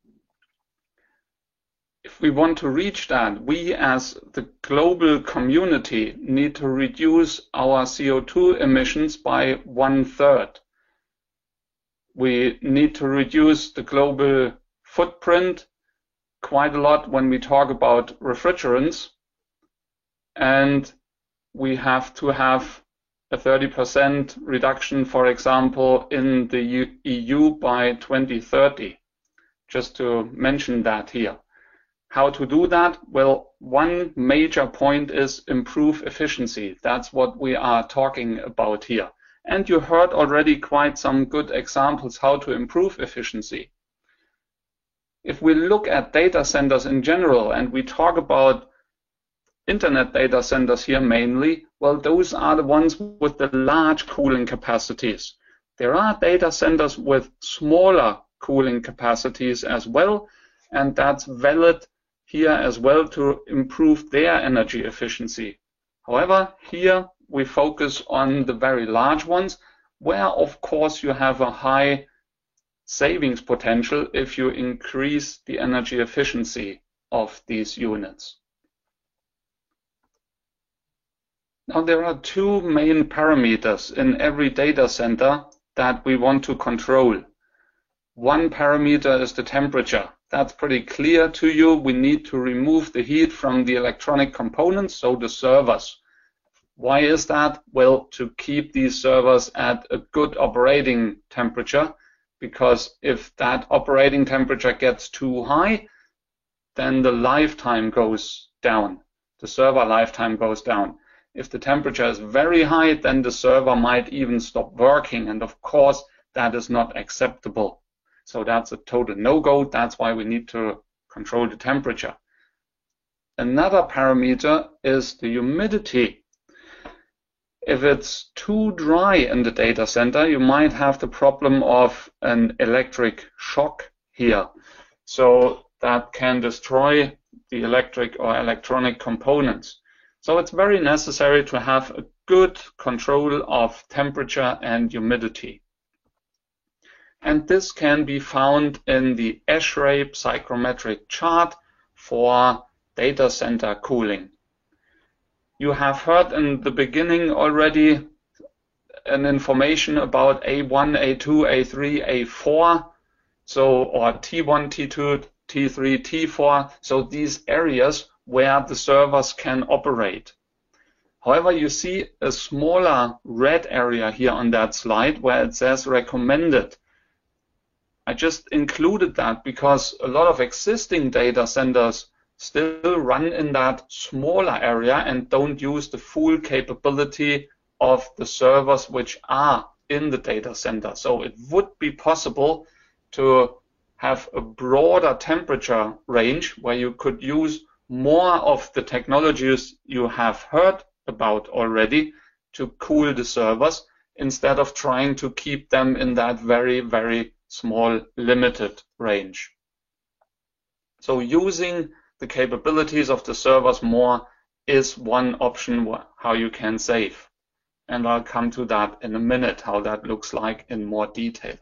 If we want to reach that, we as the global community need to reduce our CO2 emissions by 1/3. We need to reduce the global footprint quite a lot when we talk about refrigerants, and we have to have a 30% reduction, for example, in the EU by 2030, just to mention that here. How to do that? Well, one major point is improve efficiency. That's what we are talking about here. And you heard already quite some good examples how to improve efficiency. If we look at data centers in general, and we talk about internet data centers here mainly, well, those are the ones with the large cooling capacities. There are data centers with smaller cooling capacities as well, and that's valid here as well to improve their energy efficiency. However, here we focus on the very large ones, where of course you have a high savings potential if you increase the energy efficiency of these units. Now there are two main parameters in every data center that we want to control. One parameter is the temperature. That's pretty clear to you. We need to remove the heat from the electronic components, so the servers. Why is that? Well, to keep these servers at a good operating temperature, because if that operating temperature gets too high, then the lifetime goes down. The server lifetime goes down. If the temperature is very high, then the server might even stop working, and of course that is not acceptable. So that's a total no-go. That's why we need to control the temperature. Another parameter is the humidity. If it's too dry in the data center, you might have the problem of an electric shock here. So that can destroy the electric or electronic components. So it's very necessary to have a good control of temperature and humidity. And this can be found in the ASHRAE psychrometric chart for data center cooling. You have heard in the beginning already an information about A1, A2, A3, A4, or T1, T2, T3, T4, so these areas where the servers can operate. However, you see a smaller red area here on that slide where it says recommended. I just included that because a lot of existing data centers still run in that smaller area and don't use the full capability of the servers which are in the data center. So it would be possible to have a broader temperature range where you could use more of the technologies you have heard about already to cool the servers instead of trying to keep them in that very, very small limited range. So using the capabilities of the servers more is one option how you can save. And I'll come to that in a minute, how that looks like in more detail.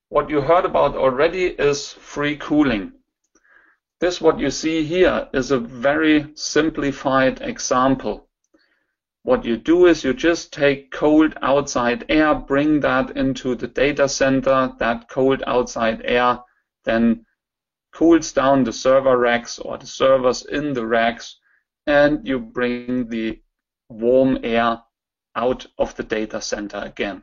What you heard about already is free cooling. This, what you see here, is a very simplified example. What you do is you just take cold outside air, bring that into the data center. That cold outside air then cools down the server racks or the servers in the racks, and you bring the warm air out of the data center again.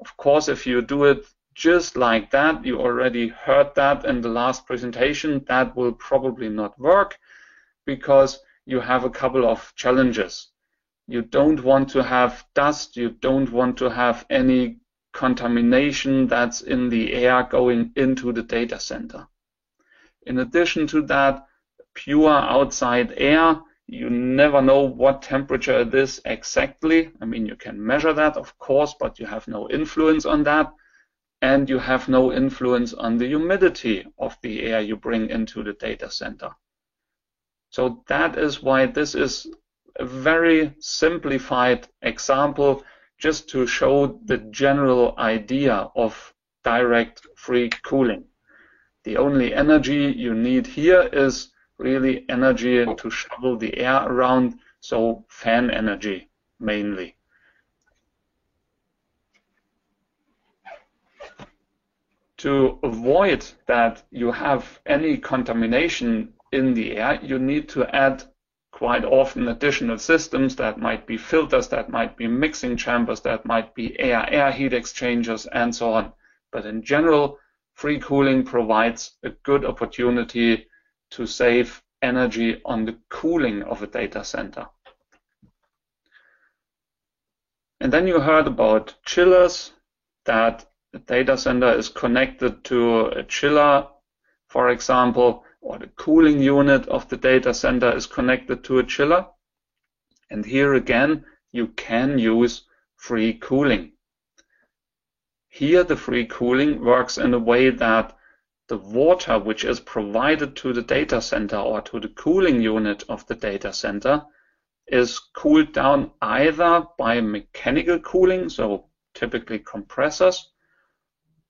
Of course, if you do it just like that, you already heard that in the last presentation, that will probably not work because you have a couple of challenges. You don't want to have dust, you don't want to have any contamination that's in the air going into the data center. In addition to that, pure outside air, you never know what temperature it is exactly. I mean, you can measure that, of course, but you have no influence on that. And you have no influence on the humidity of the air you bring into the data center. So that is why this is a very simplified example, just to show the general idea of direct free cooling. The only energy you need here is really energy to shovel the air around, so fan energy mainly. To avoid that you have any contamination in the air, you need to add quite often additional systems. That might be filters, that might be mixing chambers, that might be air-air heat exchangers, and so on. But in general, free cooling provides a good opportunity to save energy on the cooling of a data center. And then you heard about chillers, that the data center is connected to a chiller, for example, or the cooling unit of the data center is connected to a chiller. And here again, you can use free cooling. Here the free cooling works in a way that the water which is provided to the data center or to the cooling unit of the data center is cooled down either by mechanical cooling, so typically compressors,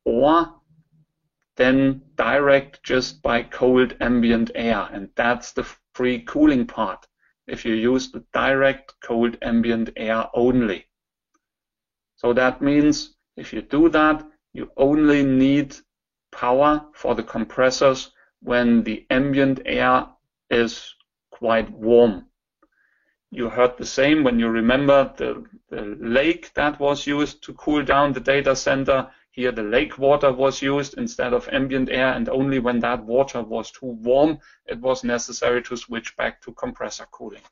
or then direct just by cold ambient air, and that's the free cooling part, if you use the direct cold ambient air only. So that means if you do that, you only need power for the compressors when the ambient air is quite warm. You heard the same when you remember the lake that was used to cool down the data center. Here the lake water was used instead of ambient air, and only when that water was too warm, it was necessary to switch back to compressor cooling.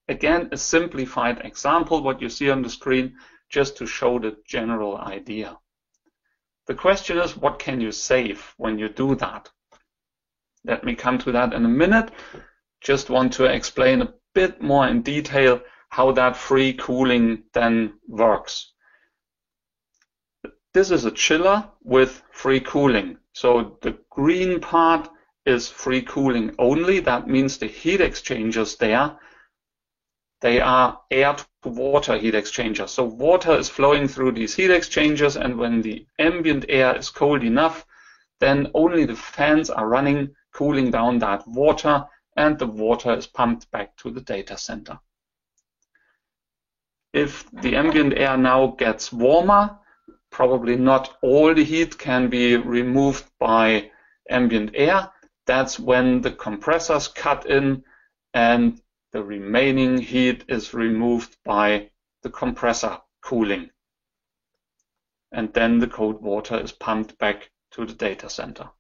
Again, a simplified example, what you see on the screen, just to show the general idea. The question is, what can you save when you do that? Let me come to that in a minute. Just want to explain a bit more in detail how that free cooling then works. This is a chiller with free cooling. So the green part is free cooling only. That means the heat exchangers there, they are air to water heat exchangers. So water is flowing through these heat exchangers, and when the ambient air is cold enough, then only the fans are running, cooling down that water, and the water is pumped back to the data center. If the ambient air now gets warmer, probably not all the heat can be removed by ambient air. That's when the compressors cut in and the remaining heat is removed by the compressor cooling. And then the cold water is pumped back to the data center.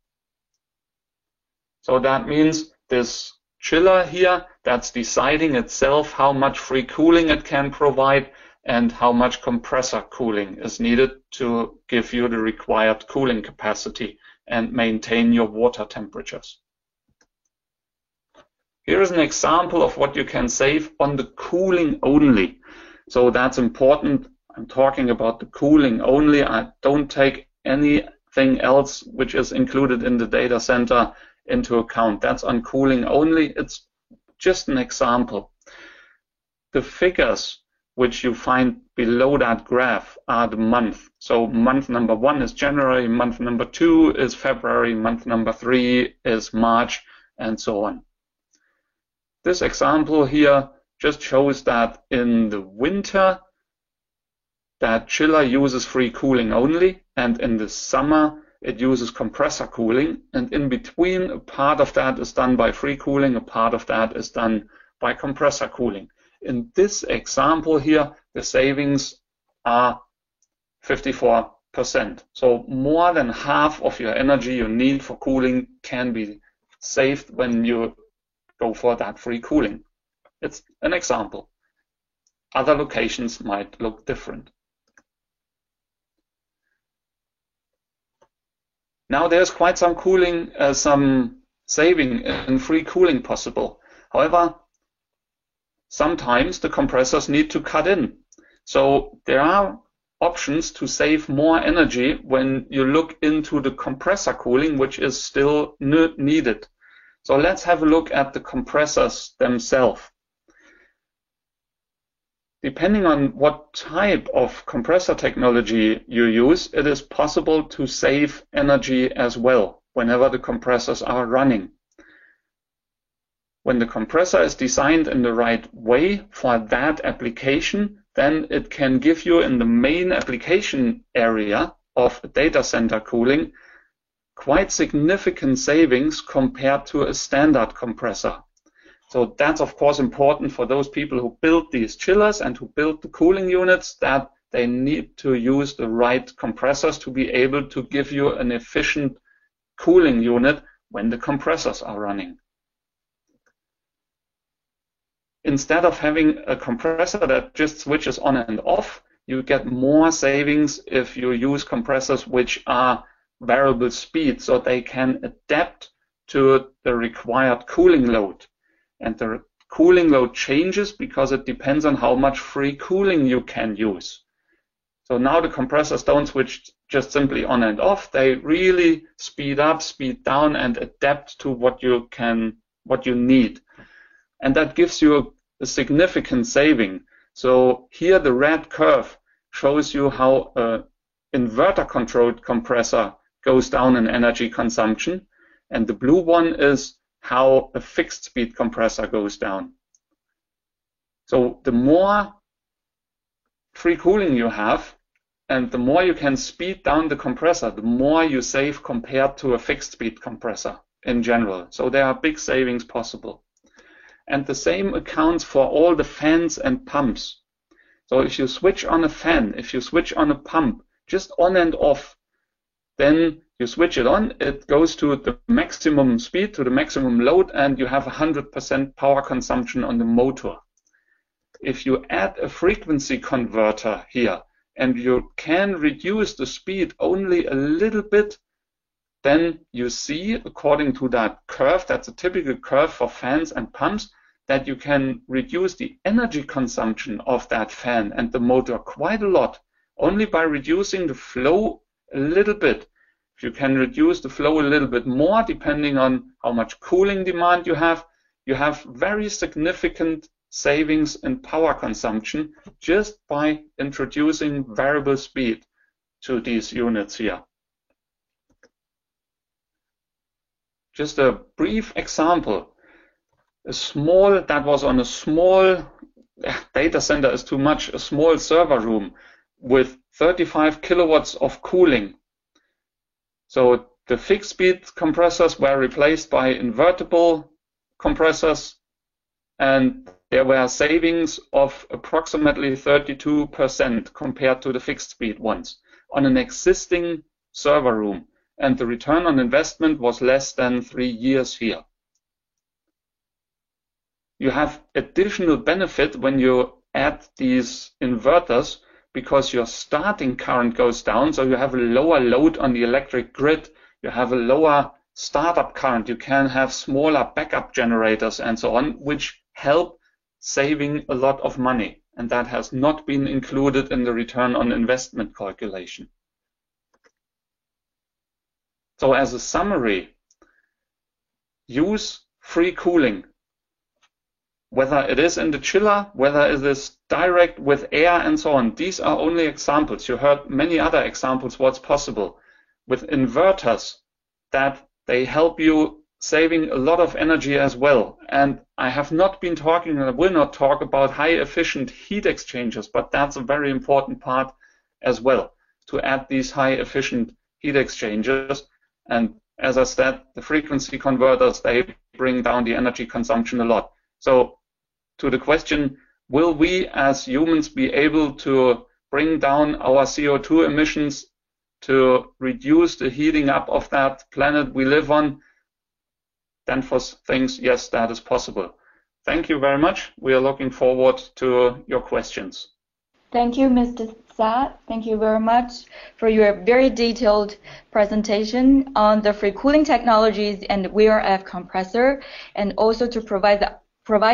So that means this chiller here, that's deciding itself how much free cooling it can provide and how much compressor cooling is needed to give you the required cooling capacity and maintain your water temperatures. Here is an example of what you can save on the cooling only. So that's important. I'm talking about the cooling only. I don't take anything else which is included in the data center into account. That's on cooling only. It's just an example. The figures which you find below that graph are the month. So month number 1 is January, month number 2 is February, month number 3 is March, and so on. This example here just shows that in the winter, that chiller uses free cooling only, and in the summer, it uses compressor cooling, and in between, a part of that is done by free cooling, a part of that is done by compressor cooling. In this example here, the savings are 54%. So more than half of your energy you need for cooling can be saved when you go for that free cooling. It's an example. Other locations might look different. Now there's quite some cooling, some saving in free cooling possible. However, sometimes the compressors need to cut in. So there are options to save more energy when you look into the compressor cooling, which is still needed. So let's have a look at the compressors themselves. Depending on what type of compressor technology you use, it is possible to save energy as well whenever the compressors are running. When the compressor is designed in the right way for that application, then it can give you in the main application area of data center cooling quite significant savings compared to a standard compressor. So that's of course important for those people who build these chillers and who build the cooling units, that they need to use the right compressors to be able to give you an efficient cooling unit when the compressors are running. Instead of having a compressor that just switches on and off, you get more savings if you use compressors which are variable speed, so they can adapt to the required cooling load. And the cooling load changes because it depends on how much free cooling you can use. So now the compressors don't switch just simply on and off. They really speed up, speed down, and adapt to what you need. And that gives you a significant saving. So here the red curve shows you how an inverter-controlled compressor goes down in energy consumption, and the blue one is how a fixed-speed compressor goes down. So the more free cooling you have, and the more you can speed down the compressor, the more you save compared to a fixed-speed compressor in general. So there are big savings possible. And the same accounts for all the fans and pumps. So if you switch on a fan, if you switch on a pump, just on and off, then you switch it on, it goes to the maximum speed, to the maximum load, and you have 100% power consumption on the motor. If you add a frequency converter here, and you can reduce the speed only a little bit, then you see, according to that curve, that's a typical curve for fans and pumps, that you can reduce the energy consumption of that fan and the motor quite a lot, only by reducing the flow a little bit. If you can reduce the flow a little bit more, depending on how much cooling demand you have very significant savings in power consumption just by introducing variable speed to these units here. Just a brief example. That was on a small data center is too much, a small server room with 35 kilowatts of cooling. So the fixed speed compressors were replaced by invertible compressors, and there were savings of approximately 32% compared to the fixed speed ones on an existing server room. And the return on investment was less than 3 years here. You have additional benefit when you add these inverters because your starting current goes down, so you have a lower load on the electric grid, you have a lower startup current, you can have smaller backup generators and so on, which help saving a lot of money, and that has not been included in the return on investment calculation. So as a summary, use free cooling. Whether it is in the chiller, whether it is direct with air and so on, these are only examples. You heard many other examples what's possible. With inverters, that they help you saving a lot of energy as well. And I have not been talking, and I will not talk about high efficient heat exchangers, but that's a very important part as well, to add these high efficient heat exchangers. And as I said, the frequency converters, they bring down the energy consumption a lot. So to the question, will we as humans be able to bring down our CO2 emissions to reduce the heating up of that planet we live on? Danfoss thinks, yes, that is possible. Thank you very much. We are looking forward to your questions. Thank you, Mr. Sa. Thank you very much for your very detailed presentation on the free cooling technologies and VRF compressor, and also to provide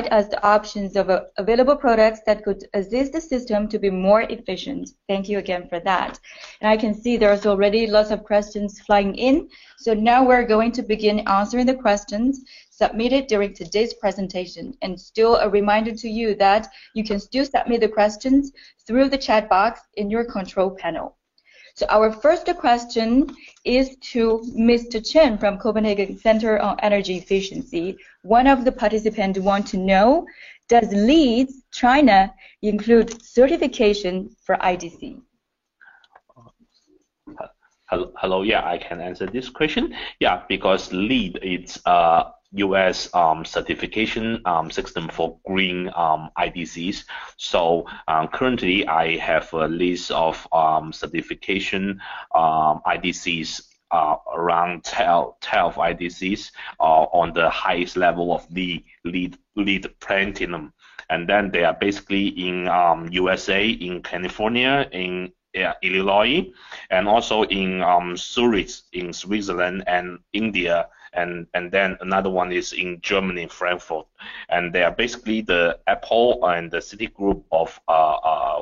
us the options of available products that could assist the system to be more efficient. Thank you again for that. And I can see there's already lots of questions flying in. So now we're going to begin answering the questions submitted during today's presentation. And still a reminder to you that you can still submit the questions through the chat box in your control panel. So our first question is to Mr. Chen from Copenhagen Center on Energy Efficiency. One of the participants wants to know, does LEED China include certification for IDC? Hello, yeah, I can answer this question. Yeah, because LEED is US certification system for green IDCs. So currently I have a list of certification IDCs, around 12 IDCs on the highest level of the LEED Platinum. And then they are basically in USA, in California, in Illinois, and also in Zurich in Switzerland and India, and then another one is in Germany, Frankfurt, and they are basically the Apple and the Citigroup of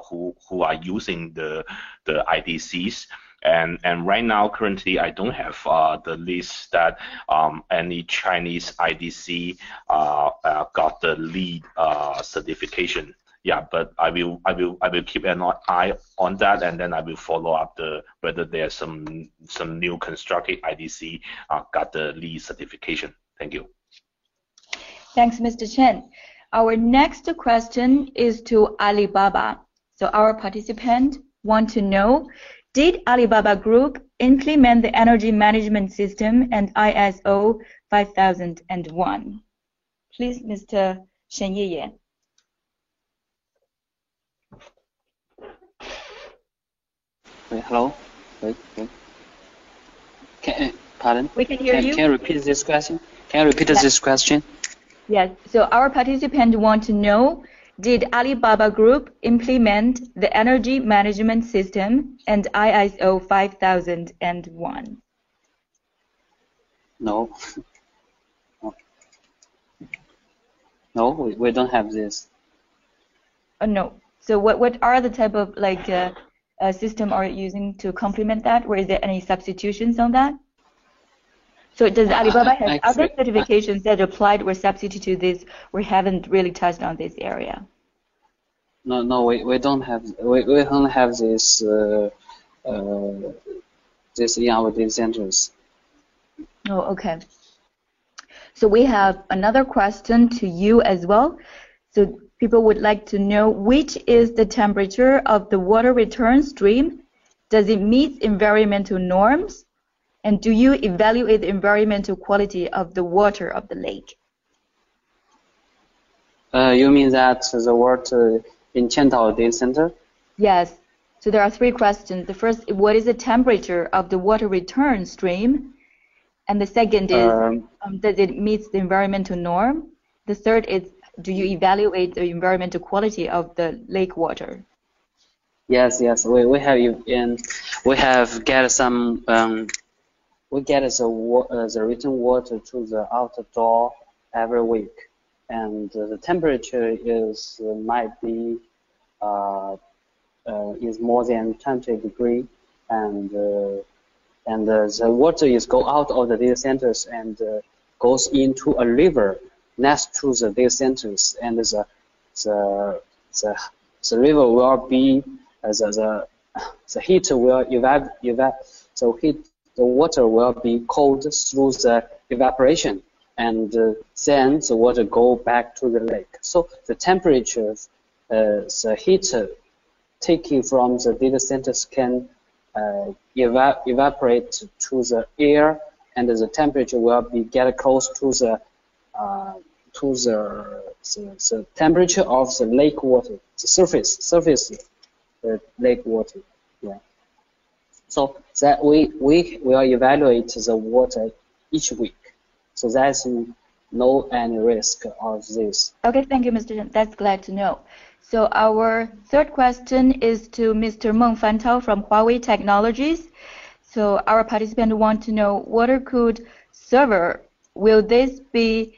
who are using the IDCs. And right now, currently, I don't have the list that any Chinese IDC got the LEED certification. Yeah, but I will keep an eye on that, and then I will follow up whether there's some new constructed IDC got the LEED certification. Thank you. Thanks, Mr. Chen. Our next question is to Alibaba. So our participant want to know, did Alibaba Group implement the energy management system and ISO 5001? Please, Mr. Shen Yeye. Wait, hello? Wait. Pardon? We can hear you. Can you repeat this question? This question? Yes. So our participant want to know, did Alibaba Group implement the energy management system and ISO 5001? No. No, we don't have this. No. So what are the type of system are you using to complement that? Or is there any substitutions on that? So does Alibaba have other certifications that applied or substitute to this? We haven't really touched on this area. No, we don't have this this in our data centers. Oh, okay. So we have another question to you as well. So people would like to know, which is the temperature of the water return stream? Does it meet environmental norms? And do you evaluate the environmental quality of the water of the lake? You mean that the water in Qiantao data center? Yes. So there are three questions. The first, what is the temperature of the water return stream? And the second is, does it meet the environmental norm? The third is, do you evaluate the environmental quality of the lake water? Yes. We have get some we get the return water to the outdoor every week, and the temperature is might be is more than 20 degrees, and the water is go out of the data centers and goes into a river next to the data centers, and the river will be the heat will the water will be cooled through the evaporation, and then the water go back to the lake. So the temperature, the heat taken from the data centers can evaporate to the air, and the temperature will be get close to the temperature of the lake water, the surface lake water. Yeah. So that we will evaluate the water each week. So there's no any risk of this. Okay, thank you, Mr. Chen. That's glad to know. So our third question is to Mr. Meng Fantao from Huawei Technologies. So our participant want to know, water-cooled server, will this be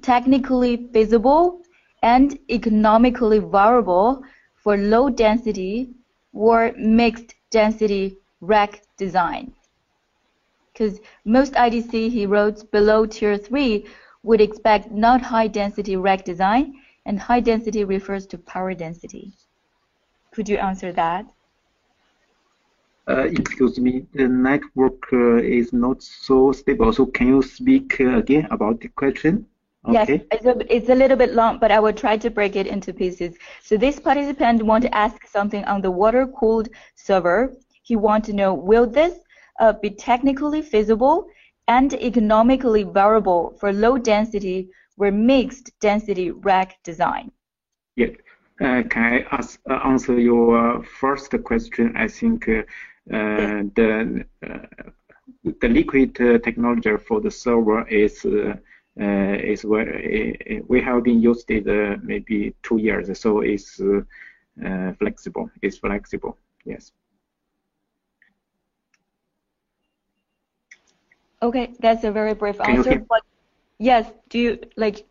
technically feasible and economically viable for low density or mixed density rack design? Because most IDC, he wrote, below tier 3 would expect not high density rack design, and high density refers to power density. Could you answer that? Excuse me, the network is not so stable. So can you speak again about the question? Okay. Yes, it's a little bit long, but I will try to break it into pieces. So this participant want to ask something on the water-cooled server. He want to know, will this be technically feasible and economically viable for low density or mixed density rack design? Yeah. Can I answer your first question? I think the liquid technology for the server is where we have been used it maybe 2 years, so it's flexible. It's flexible. Yes. Okay, that's a very brief answer. But yes, do you like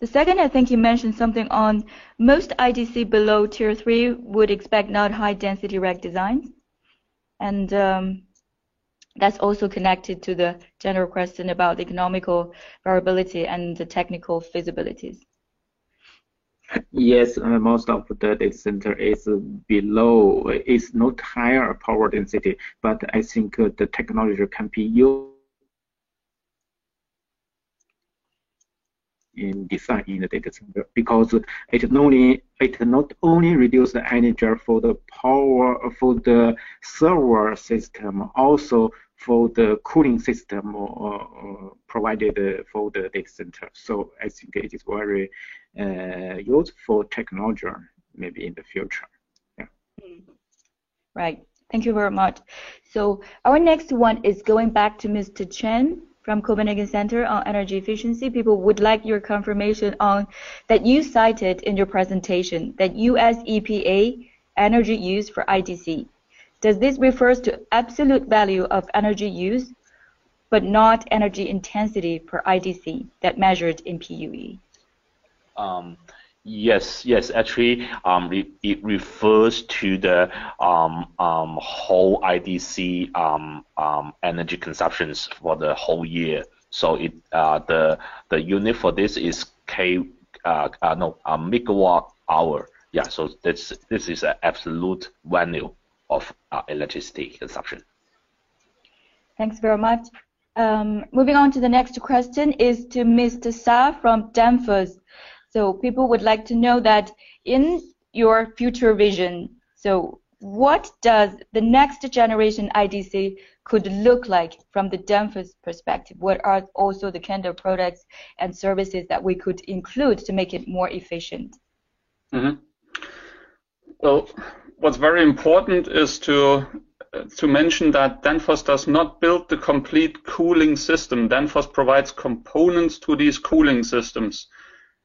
the second? I think you mentioned something on most IDC below tier 3 would expect not high density rack designs, and that's also connected to the general question about economical variability and the technical feasibilities. Yes, most of the data center is below, is not higher power density, but I think the technology can be used in design in the data center, because it not only reduce the energy for the power for the server system, also for the cooling system provided for the data center. So I think it is very useful technology maybe in the future. Yeah. Right. Thank you very much. So our next one is going back to Mr. Chen from Copenhagen Center on Energy Efficiency. People would like your confirmation on that you cited in your presentation that US EPA energy use for IDC. Does this refers to absolute value of energy use, but not energy intensity per IDC that measured in PUE? Yes. Actually, it refers to the whole IDC energy consumptions for the whole year. So it the unit for this is megawatt hour. Yeah. So this is an absolute value of electricity consumption. Thanks very much. Moving on to the next question is to Mr. Sa from Danfoss. So people would like to know that in your future vision, so what does the next generation IDC could look like from the Danfoss perspective? What are also the kind of products and services that we could include to make it more efficient? Mm-hmm. Well, what's very important is to mention that Danfoss does not build the complete cooling system. Danfoss provides components to these cooling systems.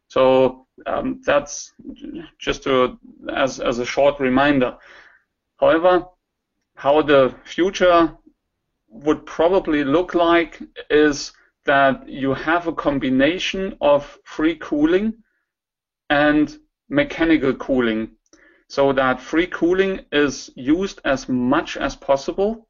So that's just as a short reminder. However, how the future would probably look like is that you have a combination of free cooling and mechanical cooling, so that free cooling is used as much as possible,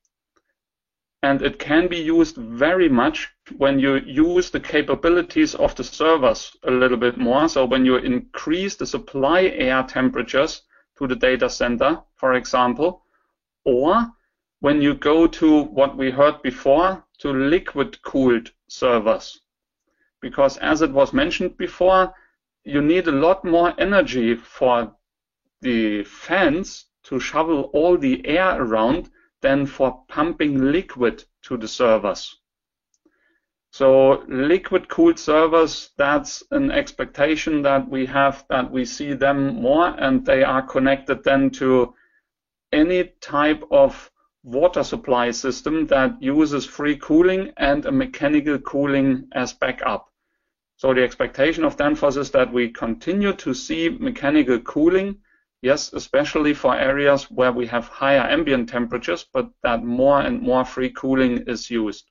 and it can be used very much when you use the capabilities of the servers a little bit more. So when you increase the supply air temperatures to the data center, for example, or when you go to what we heard before, to liquid-cooled servers. Because as it was mentioned before, you need a lot more energy for the fans to shovel all the air around than for pumping liquid to the servers. So liquid-cooled servers, that's an expectation that we have, that we see them more, and they are connected then to any type of water supply system that uses free cooling and a mechanical cooling as backup. So the expectation of Danfoss is that we continue to see mechanical cooling, yes, especially for areas where we have higher ambient temperatures, but that more and more free cooling is used.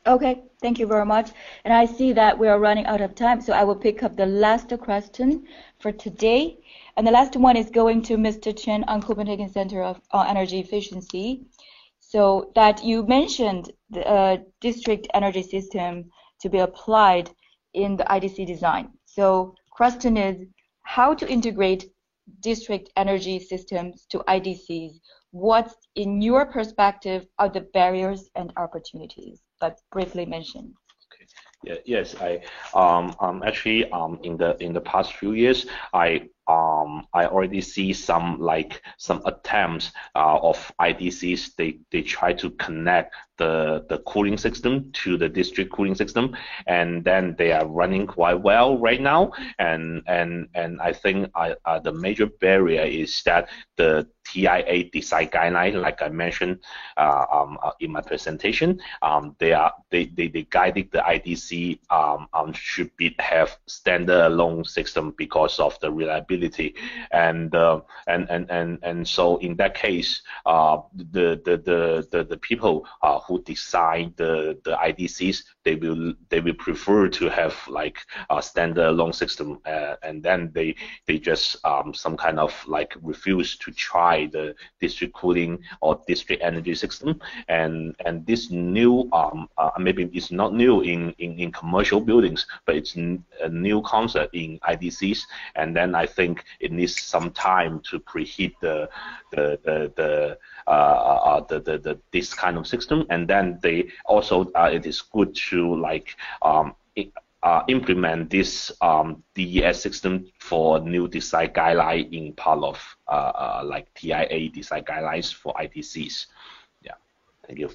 Okay, thank you very much. And I see that we are running out of time, so I will pick up the last question for today. And the last one is going to Mr. Chen on Copenhagen Center of Energy Efficiency. So that you mentioned the district energy system to be applied in the IDC design. So question is how to integrate district energy systems to IDCs. What, in your perspective, are the barriers and opportunities? But briefly mentioned. Okay. Yeah, yes, I actually in the past few years I already see some attempts of IDCs. They try to connect the cooling system to the district cooling system, and then they are running quite well right now. And I think the major barrier is that the TIA design guideline, like I mentioned in my presentation, they guided the IDC IDC should have standalone system because of the reliability, and so in that case, the people who design the IDCs, they will prefer to have like a standalone system, and then they just some kind of like refuse to try the district cooling or district energy system, and this new maybe it's not new in commercial buildings, but it's a new concept in IDCs, and then I think it needs some time to preheat this kind of system, and then they also it is good to like implement this DES system for new design guideline in part of like TIA design guidelines for IDCs. Yeah, thank you.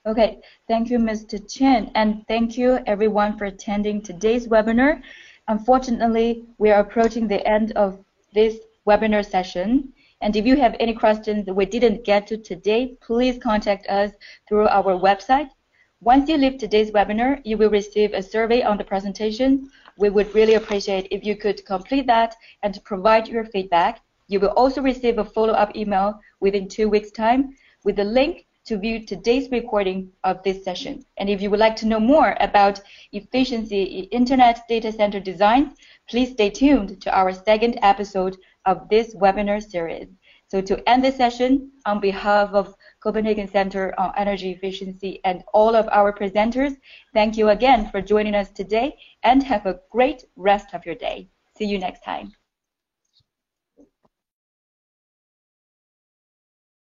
Okay, thank you, Mr. Chen, and thank you everyone for attending today's webinar. Unfortunately, we are approaching the end of this webinar session, and if you have any questions that we didn't get to today, please contact us through our website. Once you leave today's webinar, you will receive a survey on the presentation. We would really appreciate if you could complete that and provide your feedback. You will also receive a follow-up email within 2 weeks' time with a link to view today's recording of this session. And if you would like to know more about efficiency in Internet data center design, please stay tuned to our second episode of this webinar series. So to end this session, on behalf of Copenhagen Center on Energy Efficiency and all of our presenters, thank you again for joining us today, and have a great rest of your day. See you next time.